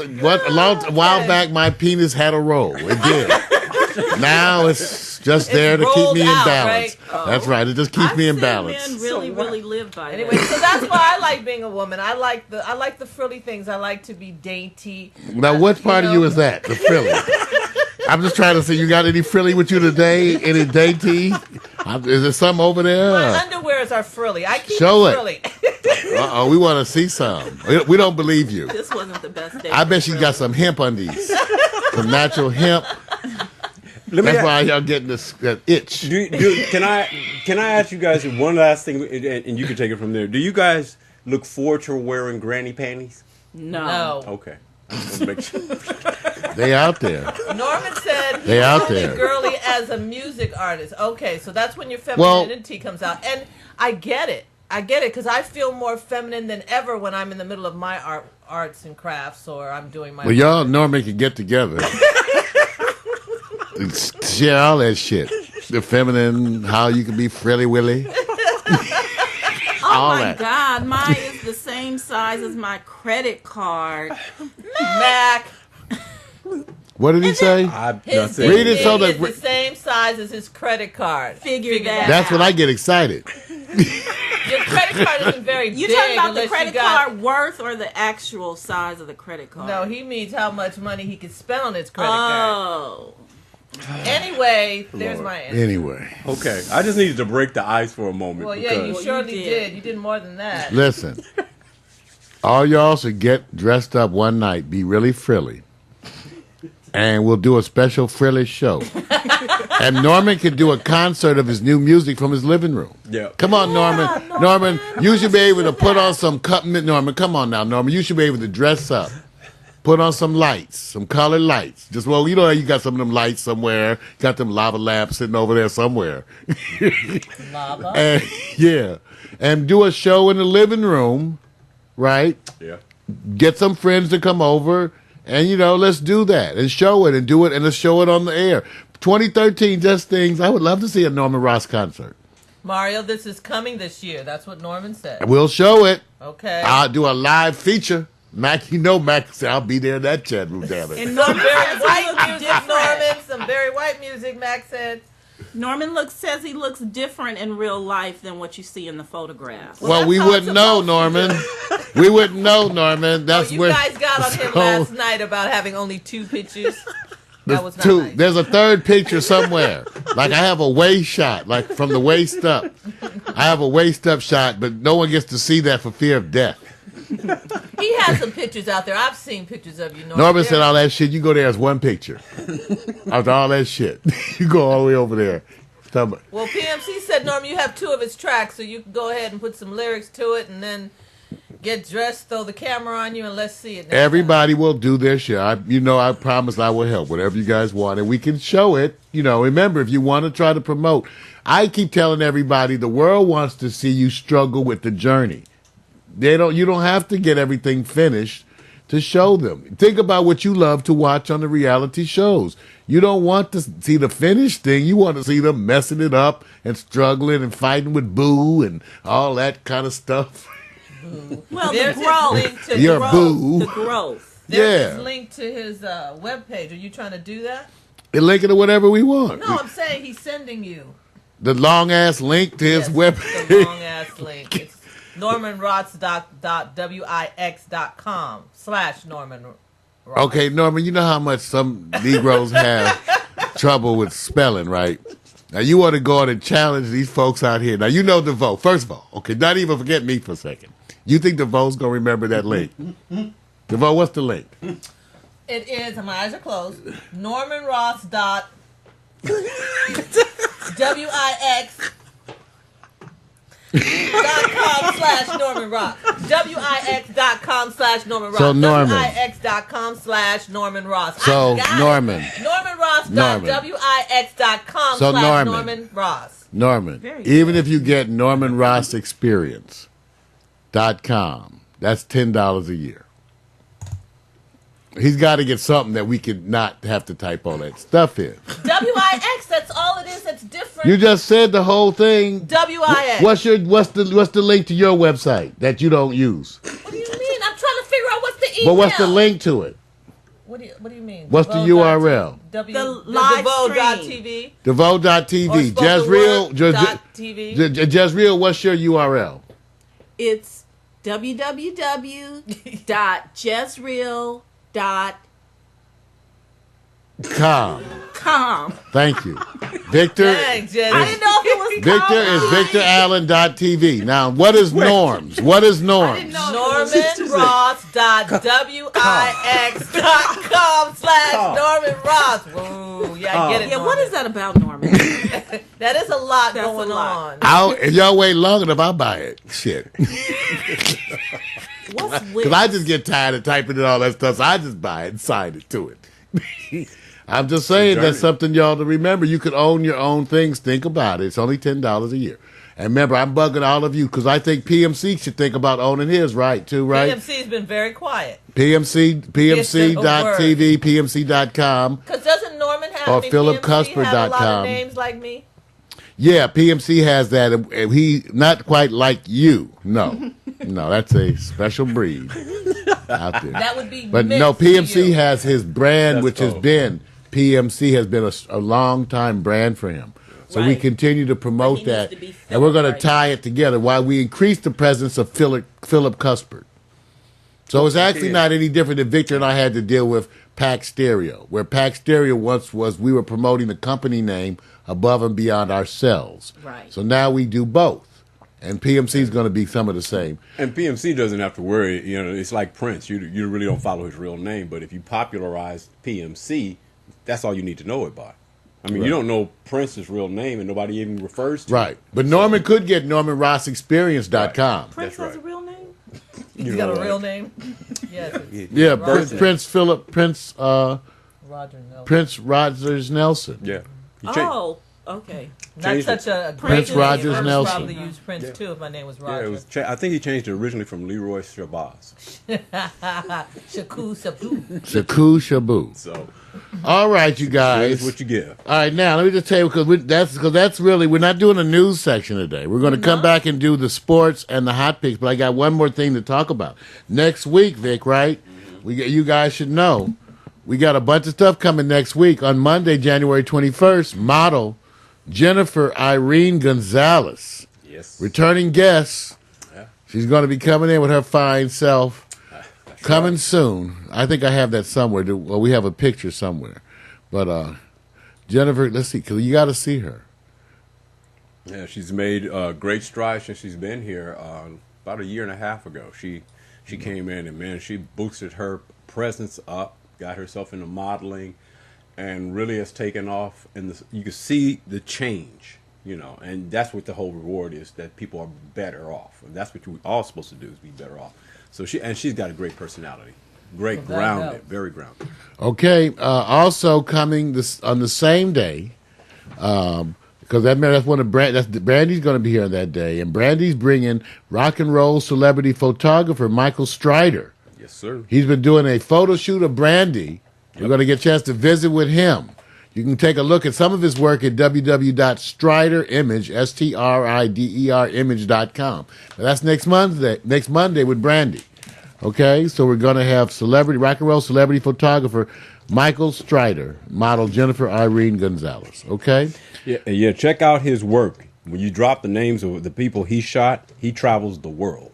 S2: back, my penis had a role. It did. Now it's just there to keep me in balance.
S6: Right?
S2: That's right. It just keeps me in balance.
S5: Men really live by that.
S6: Anyway, so that's why I like being a woman. I like the frilly things. I like to be dainty.
S2: Now, what part of you is that? The frilly. I'm just trying to see. You got any frilly with you today? Any dainty? Is there some over there?
S6: My underwears are frilly. I keep
S2: Show
S6: it
S2: it.
S6: frilly.
S2: We want to see some. We don't believe you.
S5: This wasn't the best day.
S2: I bet she got some hemp undies. Some natural hemp. That's why y'all getting that itch.
S3: Can I ask you guys one last thing, and you can take it from there. Do you guys look forward to wearing granny panties?
S5: No.
S3: Okay. I just want to make sure.
S2: They out there.
S6: Norman said
S2: They
S6: he's
S2: out
S6: only
S2: there.
S6: girly as a music artist. Okay, so that's when your femininity comes out. And I get it. Because I feel more feminine than ever when I'm in the middle of my arts and crafts or I'm doing my...
S2: Well, y'all normally can get together. Share all that shit. The feminine, how you can be frilly willy.
S5: Oh my God, mine is the same size as my credit card.
S6: Mac.
S2: What did he say?
S6: His
S2: Read it so that
S6: is the same size as his credit card.
S5: Figure that
S2: that's
S5: out.
S2: when I get excited.
S6: Your credit card isn't very
S5: You
S6: big.
S5: talking about the
S6: unless
S5: credit
S6: you got...
S5: card worth or the actual size of the credit card?
S6: No, he means how much money he can spend on his credit card.
S5: Oh.
S6: Anyway, there's
S3: Lord.
S6: my answer.
S2: Anyway,
S3: Okay. I just needed to break the ice for a moment.
S6: Well, yeah, you
S3: because
S6: surely
S5: you
S6: did.
S5: did.
S6: You did more than that.
S2: listen. All y'all should get dressed up one night, be really frilly, and we'll do a special frilly show. And Norman can do a concert of his new music from his living room.
S3: Yeah.
S2: Come on, Norman. Norman, you should be able to put on some Norman, come on now, Norman. You should be able to dress up. Put on some lights, some colored lights. Just, well, you know, you got some of them lights somewhere. Got them lava lamps sitting over there somewhere.
S6: Lava.
S2: And, yeah. And do a show in the living room, right?
S3: Yeah.
S2: Get some friends to come over, and, you know, let's do that. And show it, and do it, and let's show it on the air. 2013, Just Things. I would love to see a Norman Ross concert.
S6: Mario, this is coming this year. That's what Norman said.
S2: We'll show it.
S6: Okay.
S2: I'll do a live feature. Mac, you know Mac said, I'll be there in that chat room, damn it.
S5: And
S6: Some
S5: Norman
S6: very
S5: says he
S6: white
S5: looks
S6: music,
S5: different.
S6: Norman. Some very white music, Mac said.
S5: Norman says he looks different in real life than what you see in the photographs.
S2: Well,
S6: that's
S2: we
S6: how it's
S2: wouldn't know,
S6: supposed to
S2: Norman. We wouldn't know, Norman. That's
S6: You
S2: where
S6: guys got on him
S2: so-
S6: last night about having only 2 pictures. That was not nice.
S2: There's a third picture somewhere. Like I have a waist shot, like from the waist up. I have a waist up shot, but no one gets to see that for fear of death.
S6: He has some pictures out there. I've seen pictures of you, Norman.
S2: Norman said all that shit. You go there as one picture. After all that shit, you go all the way over there.
S6: Well, PMC said, Norman, you have 2 of his tracks, so you can go ahead and put some lyrics to it and then get dressed, throw the camera on you, and let's see it.
S2: Everybody will do their shit. I promise I will help. Whatever you guys want, and we can show it. You know, remember, if you want to try to promote, I keep telling everybody the world wants to see you struggle with the journey. You don't have to get everything finished to show them. Think about what you love to watch on the reality shows. You don't want to see the finished thing. You want to see them messing it up and struggling and fighting with Boo and all that kind of stuff.
S5: Well,
S6: There's
S5: the
S6: his
S5: growth.
S6: link to
S2: You're
S6: growth.
S2: Boo.
S5: The growth.
S6: There's
S2: Yeah.
S6: his link to his webpage. Are you trying to do that?
S2: And link it to whatever we want.
S6: No, I'm saying he's sending you.
S2: The long ass link to his
S6: Yes,
S2: web.
S6: the long ass link. It's normanross.wix.com/Norman Ross.
S2: Okay, Norman, you know how much some Negroes have trouble with spelling, right? Now you want to go out and challenge these folks out here. Now you know DeVoe. First of all, okay, not even forget me for a second. You think DeVoe's gonna remember that link? DeVoe, what's the link?
S6: It is, my eyes are closed, normanross.wix .com/Norman Ross. Wix.com/Norman Ross.
S2: So, Norman.
S6: Wix.com/Norman Ross.
S2: So,
S6: I got it.
S2: Norman.
S6: NormanRoss.wix.com/Norman
S2: So, Norman.
S6: Ross.
S2: Norman,
S5: Very
S2: even if you get NormanRossExperience.com, that's $10 a year. He's got to get something that we could not have to type all that stuff in.
S6: WIX, that's all it is. That's different.
S2: You just said the whole thing.
S6: WIX.
S2: What's the link to your website that you don't use?
S6: What do you mean? I'm trying to figure out what's the email.
S2: But what's the link to it?
S6: What do you mean?
S2: What's the URL?
S5: The live
S6: DeVoe.tv.
S2: DeVoe.tv.
S6: TV.
S2: Jezreel, what's your URL?
S5: It's www.jezreel.com.
S2: Thank you. Victor.
S6: Thanks, Jez.
S5: I didn't know it was
S2: Victor is VictorAllen.tv. Now, what is norms? What is norms?
S6: NormanRoss.wix.com/Norman Ross. Whoa, yeah, I get it.
S5: Yeah, what is that about, Norman?
S6: That is a lot
S5: That's
S6: going
S5: a lot.
S6: on.
S2: If y'all wait long enough, I'll buy it. Shit.
S5: What's
S2: Because
S5: Wix?
S2: I just get tired of typing and all that stuff, so I just buy it and sign it to it. I'm just saying that's something y'all to remember. You could own your own things. Think about it. It's only $10 a year. And remember, I'm bugging all of you because I think PMC should think about owning his, right?
S6: PMC's been very quiet.
S2: PMC.TV, PMC.com.
S6: Because doesn't Norman have
S2: Or
S6: PMC
S2: PhilipCusper.com.
S6: have a lot of names like me?
S2: Yeah, PMC has that. And he not quite like you. No. No, that's a special breed out there.
S6: That would be
S2: But
S6: mixed
S2: no,
S6: to
S2: PMC
S6: you.
S2: has his brand,
S3: That's
S2: which has
S3: cool.
S2: been, PMC has been a long time brand for him. So we
S5: Right.
S2: continue to promote
S5: But he
S2: that.
S5: needs to be
S2: And we're going to
S5: Philip,
S2: tie it together while we increase the presence of Philip Cuspert. So it's actually not any different than Victor and I had to deal with Pack Stereo, where Pack Stereo once was we were promoting the company name above and beyond ourselves.
S5: Right.
S2: So now we do both. And PMC is going to be some of the same.
S3: And PMC doesn't have to worry. You know, it's like Prince. You really don't follow his real name, but if you popularize PMC, that's all you need to know about. I mean, you don't know Prince's real name, and nobody even refers to
S2: Right.
S3: it.
S2: But Norman could get NormanRossExperience.com.
S5: Prince
S3: That's
S5: has a
S3: right.
S5: real name?
S6: He's
S3: You
S6: got
S3: know
S6: a
S3: what?
S6: real name? Yes.
S2: Yeah,
S6: Roger.
S2: Prince
S6: Roger Nelson.
S2: Prince Rogers Nelson.
S3: Yeah. You change-
S5: Oh, okay.
S6: Not
S3: changed
S6: such a
S2: Prince
S6: great
S2: Rogers
S6: name. I would
S2: Nelson.
S6: probably use Prince too if my name was
S3: Yeah,
S6: Roger.
S3: it was. I think he changed it originally from Leroy Shabazz.
S6: Shaku Sabu.
S2: Shaku Shabu.
S3: So
S2: All right, you guys.
S3: that's what you give.
S2: All right, now let me just tell you because that's really we're not doing a news section today. We're going to come back and do the sports and the hot picks. But I got one more thing to talk about next week, Vic. Right? You guys should know we got a bunch of stuff coming next week on Monday, January 21st. Model Jennifer Irene Gonzalez,
S3: Yes.
S2: returning guest.
S3: Yeah.
S2: She's going to be coming in with her fine self. Coming soon. I think I have that somewhere. Well, we have a picture somewhere. But Jennifer, let's see. 'Cause you got to see her.
S3: Yeah, she's made great strides since she's been here. About a year and a half ago, she came in and man, she boosted her presence up, got herself into modeling, and really has taken off. And you can see the change, you know. And that's what the whole reward is, that people are better off. And that's what we're all supposed to do, is be better off. So she's got a great personality, great
S6: Well, that
S3: grounded,
S6: helps.
S3: very grounded.
S2: Okay. Also coming on the same day, because that's one of Brandy's going to be here on that day, and Brandy's bringing rock and roll celebrity photographer Michael Strider.
S3: Yes, sir.
S2: He's been doing a photo shoot of Brandy. We're going to get a chance to visit with him. You can take a look at some of his work at www.striderimage, STRIDER image.com. Now, that's next Monday with Brandy. Okay, so we're going to have rock and roll celebrity photographer Michael Strider, model Jennifer Irene Gonzalez. Okay?
S3: Yeah, check out his work. When you drop the names of the people he shot, he travels the world.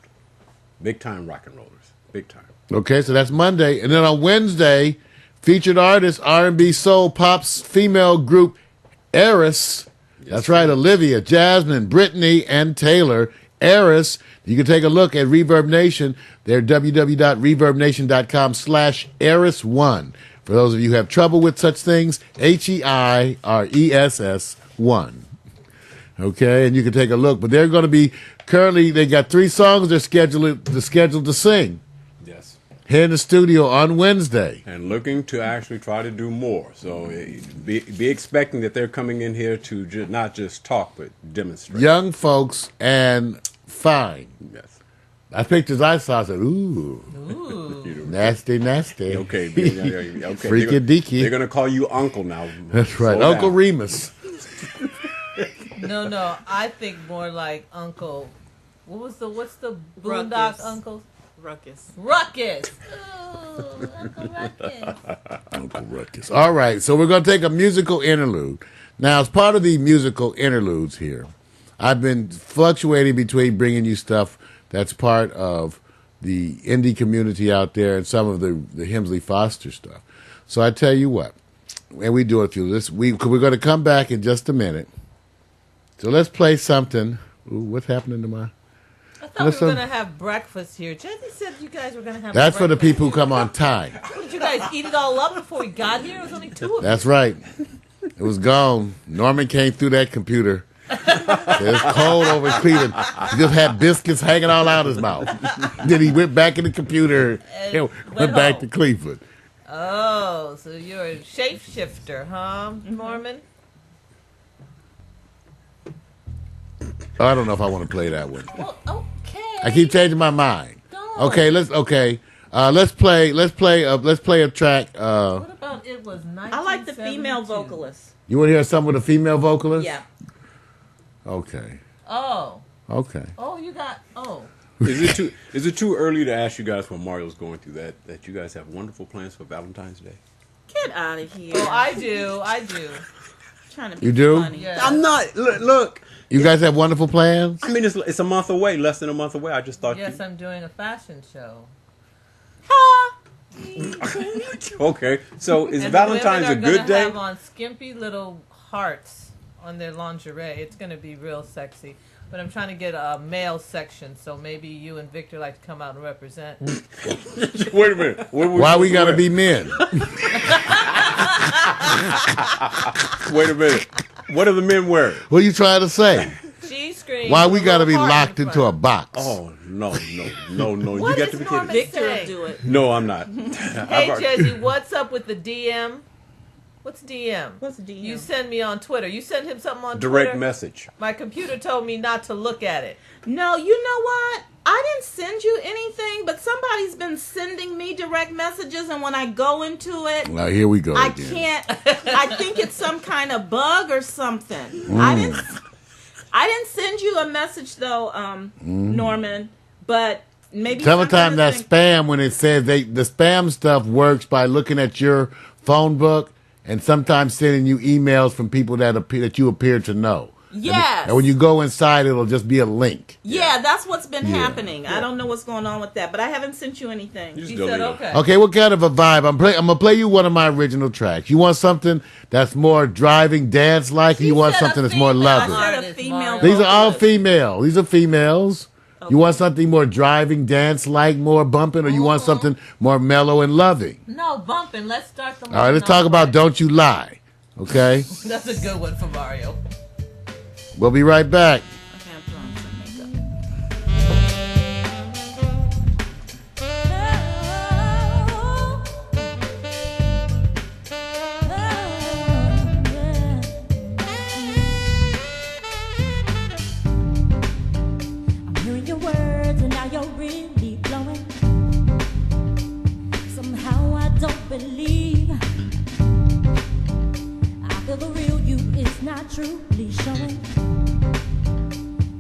S3: Big time rock and rollers. Big time.
S2: Okay, so that's Monday. And then on Wednesday, featured artist, R&B soul pops female group Eris. That's right, Olivia, Jasmine, Brittany, and Taylor. Eris. You can take a look at Reverb Nation. They're www.reverbnation.com/Eris1. For those of you who have trouble with such things, HEIRESS 1. Okay, and you can take a look. But they're going to be they got 3 songs they're scheduled to sing
S3: Yes.
S2: here in the studio on Wednesday.
S3: And looking to actually try to do more. So be expecting that they're coming in here to not just talk, but demonstrate.
S2: Young folks and fine.
S3: Yes.
S2: I pictures I saw, I said, ooh, nasty, nasty.
S3: Okay. Okay.
S2: Freaky deaky.
S3: They're going to call you Uncle now.
S2: That's right.
S3: Slow
S2: Uncle
S3: down.
S2: Remus.
S6: No, I think more like Uncle. What's the Boondock
S5: Ruckus.
S6: Uncles?
S5: Ruckus.
S6: Ruckus. Ooh, Uncle Ruckus.
S2: Uncle Ruckus. All right, so we're going to take a musical interlude. Now, as part of the musical interludes here, I've been fluctuating between bringing you stuff that's part of the indie community out there and some of the Hemsley Foster stuff. So I tell you what, and we do it through this. We're going to come back in just a minute So let's play something. Ooh, what's happening to my...
S6: I thought we were going to have breakfast here. Jesse said you guys were going to have
S2: That's for the
S6: breakfast.
S2: people who come on time.
S6: Did you guys eat it all up before we got here? It was only 2 of us.
S2: That's right. It was gone. Norman came through that computer. It's cold over in Cleveland. He just had biscuits hanging all out his mouth. Then he went back in the computer and went back to Cleveland.
S6: Oh, so you're a shapeshifter, huh, Norman?
S2: I don't know if I want to play that one.
S6: Well, okay.
S2: I keep changing my mind.
S6: Don't.
S2: Okay, let's play a track.
S6: What about it was 1972?
S5: I like the female vocalist.
S2: You want to hear something with a female vocalist?
S5: Yeah.
S2: Okay.
S6: Oh.
S2: Okay.
S6: Oh, you got. Oh.
S3: Is it too early to ask you guys what Mario's going through that you guys have wonderful plans for Valentine's Day?
S5: Get out of here.
S6: Oh, I do.
S5: Trying to be
S2: You do?
S5: funny.
S6: Yeah.
S3: I'm not. Look.
S2: You guys have wonderful plans?
S3: I mean, it's a month away, less than a month away. I just thought.
S6: Yes, I'm doing a fashion show.
S3: Okay, so is
S6: And
S3: Valentine's
S6: the
S3: a
S6: women
S3: good
S6: are
S3: day?
S6: gonna have on skimpy little hearts on their lingerie. It's going to be real sexy. But I'm trying to get a male section, so maybe you and Victor like to come out and represent.
S3: Wait a minute.
S2: Why we gotta be men?
S3: Wait a minute. What are the men wearing?
S2: What are you trying to say?
S6: G-string.
S2: Why we
S6: with a
S2: gotta be
S6: little heart
S2: locked
S6: in
S2: into a
S6: front.
S2: box?
S3: Oh no. You
S6: What
S3: got
S6: is
S3: to be
S6: Norman
S3: kidding.
S5: Victor will
S6: saying?
S5: do it.
S3: No, I'm not.
S6: Hey, Jesse, what's up with the DM? What's DM?
S5: What's DM?
S6: You send me on Twitter. You send him something on
S3: Direct
S6: Twitter?
S3: message.
S6: My computer told me not to look at it.
S5: No, you know what? I didn't send you anything, but somebody's been sending me direct messages, and when I go into it,
S2: Now here we go
S5: I
S2: again.
S5: can't. I think it's some kind of bug or something. I didn't send you a message though, Norman. But maybe
S2: Sometimes that
S5: something-
S2: spam, when it says the spam stuff works by looking at your phone book and sometimes sending you emails from people that you appear to know.
S5: Yes.
S2: And when you go inside, it'll just be a link.
S5: Yeah, that's what's been
S2: Yeah.
S5: happening. I don't know what's going on with that, but I haven't sent you anything.
S3: You just
S6: He
S3: delete
S6: said
S3: it.
S6: okay.
S2: Okay, what kind of a vibe? I'm gonna play you one of my original tracks. You want something that's more driving dance like, or you want
S6: said a
S2: something that's more
S6: female
S2: loving?
S5: I said a
S6: artist,
S5: female
S6: Mario.
S2: These are all
S5: vocalist.
S2: female. These are females. You want something more driving, dance like, more bumping, or you want something more mellow and loving?
S6: No, bumping. Let's start the
S2: All right, let's talk about Don't You Lie. Okay?
S6: That's a good one for Mario.
S2: We'll be right back.
S5: I can't put on some makeup.
S7: I'm hearing your words and now you're really blowing. Somehow I don't believe. I feel the real you is not truly showing.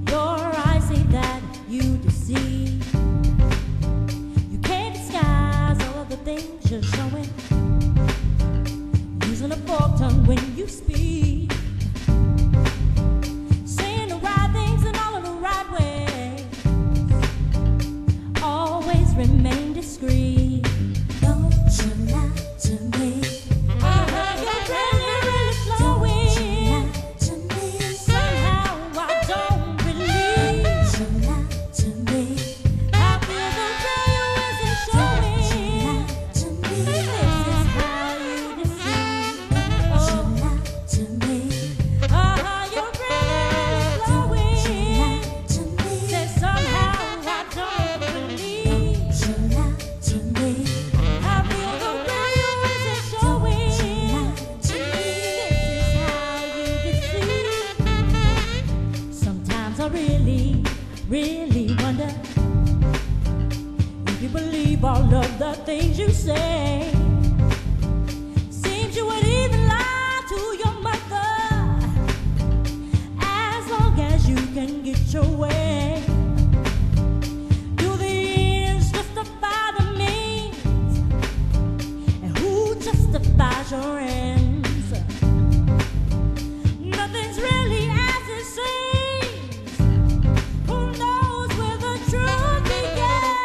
S7: Your eyes say that you deceive. You can't disguise all of the things you're showing. Using a forked tongue when you speak. Saying the right things in all of the right ways. Always remain discreet. Don't you lie to me. Your prayer is flowing. Somehow I don't believe. Don't you lie to me. I feel the prayer isn't showing. This is how you deceive. Don't you lie to me. Your prayer is flowing. Said somehow I don't believe. Don't you lie to me. I feel the prayer isn't showing. This is how you deceive. Sometimes I really, really wonder if you believe all of the things you say. Seems you would even lie to your mother as long as you can get your way. Do the ends justify the means? And who justifies your ends? Nothing's really as it seems. Who knows where the truth begins?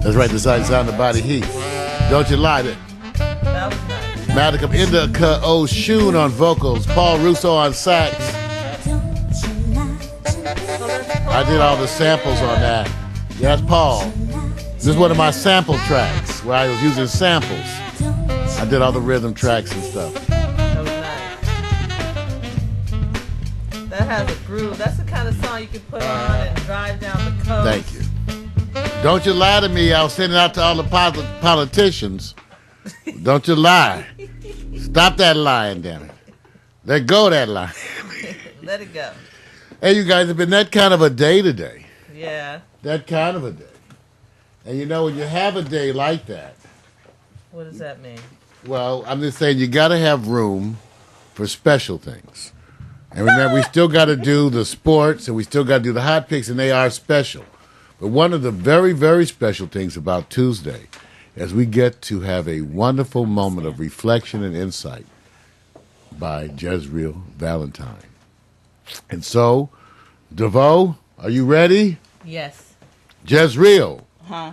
S2: That's right, the sound of Body Heat. Don't you lie.
S6: That was nice.
S2: Madicum Indica Oshun on vocals, Paul Russo on sax. I did all the samples on that. Yeah, that's Paul. This is one of my sample tracks where I was using samples. I did all the rhythm tracks and stuff.
S6: That was nice. That has a groove. That's the kind of song you can put on and drive down the coast.
S2: Thank you. Don't you lie to me. I'll send it out to all the politicians. Don't you lie. Stop that lying, damn it. Let go of that lie.
S6: Let it go.
S2: Hey, you guys, it's been that kind of a day today.
S6: Yeah.
S2: That kind of a day. And you know, when you have a day like that,
S6: What does that mean?
S2: well, I'm just saying you got to have room for special things. And remember, we still got to do the sports and we still got to do the hot picks, and they are special. But one of the very, very special things about Tuesday is we get to have a wonderful moment of reflection and insight by Jezreel Valentine. And so, DeVoe, are you ready?
S6: Yes.
S2: Jezreel.
S5: Huh?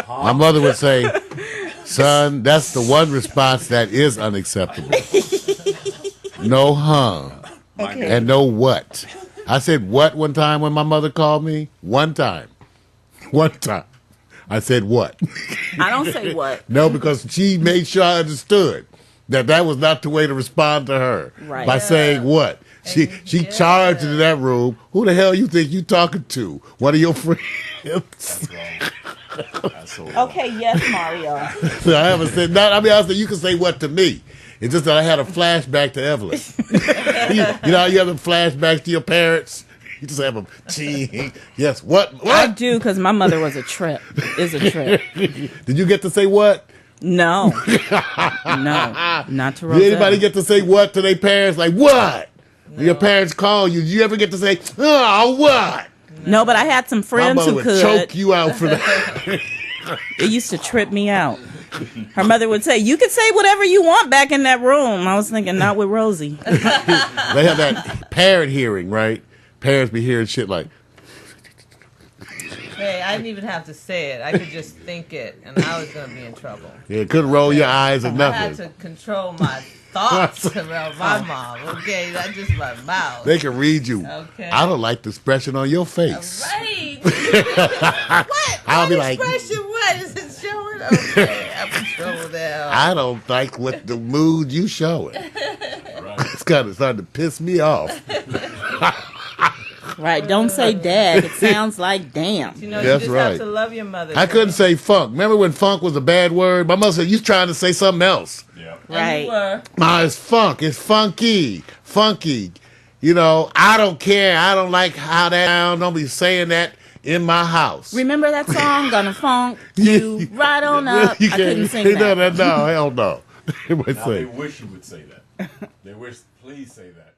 S2: My mother would say, son, that's the one response that is unacceptable. No and no what. I said what one time when my mother called me? One time. I said what?
S5: I don't say what.
S2: No, because she made sure I understood that was not the way to respond to her.
S5: Right.
S2: By saying what? She charged into that room. Who the hell you think you talking to? One of your friends?
S5: Okay, yes, Mario.
S2: So I haven't said that. I mean, I said you can say what to me. It's just that I had a flashback to Evelyn. you know how you have the flashbacks to your parents? You just have a yes, what?
S5: I do, because my mother was a trip. Is a trip.
S2: Did you get to say what?
S5: No. No. Not to
S2: Did
S5: Rosetta.
S2: anybody get to say what to their parents? Like, what? No. Your parents call you. Did you ever get to say, oh, what?
S5: No, but I had some
S2: My
S5: friends
S2: mother
S5: who
S2: would
S5: could.
S2: choke you out for that.
S5: It used to trip me out. Her mother would say, you can say whatever you want back in that room. I was thinking, not with Rosie.
S2: They have that parent hearing, right? Parents be hearing shit like,
S6: Hey, I didn't even have to say it. I could just think it, and I was going to be in trouble.
S2: yeah, couldn't roll your eyes or
S6: I had
S2: nothing.
S6: to control my thoughts about my mom. Okay, not just my mouth.
S2: They can read you.
S6: Okay.
S2: I don't like the expression on your face.
S6: Right. What?
S2: I'll be
S6: What
S2: like,
S6: expression? What is it showing? Okay, I'm control now.
S2: I don't like what the mood you showing. It's kind of starting to piss me off.
S5: Right, don't say dad. It sounds like damn.
S6: You know,
S2: That's
S6: you just
S2: right.
S6: have to love your mother.
S2: I couldn't say funk. Remember when funk was a bad word? My mother said, you trying to say something else.
S3: Yeah.
S6: And
S5: Right.
S6: you were.
S2: Nah, it's funk. It's funky. Funky. You know, I don't care. I don't like how that sound. Don't be saying that in my house.
S5: Remember that song, Gonna Funk You Right On Up?
S2: You
S5: I couldn't
S2: can't-
S5: sing that.
S2: No, hell no. They would
S3: Now
S2: say.
S3: they wish you would say that. They wish, please say that.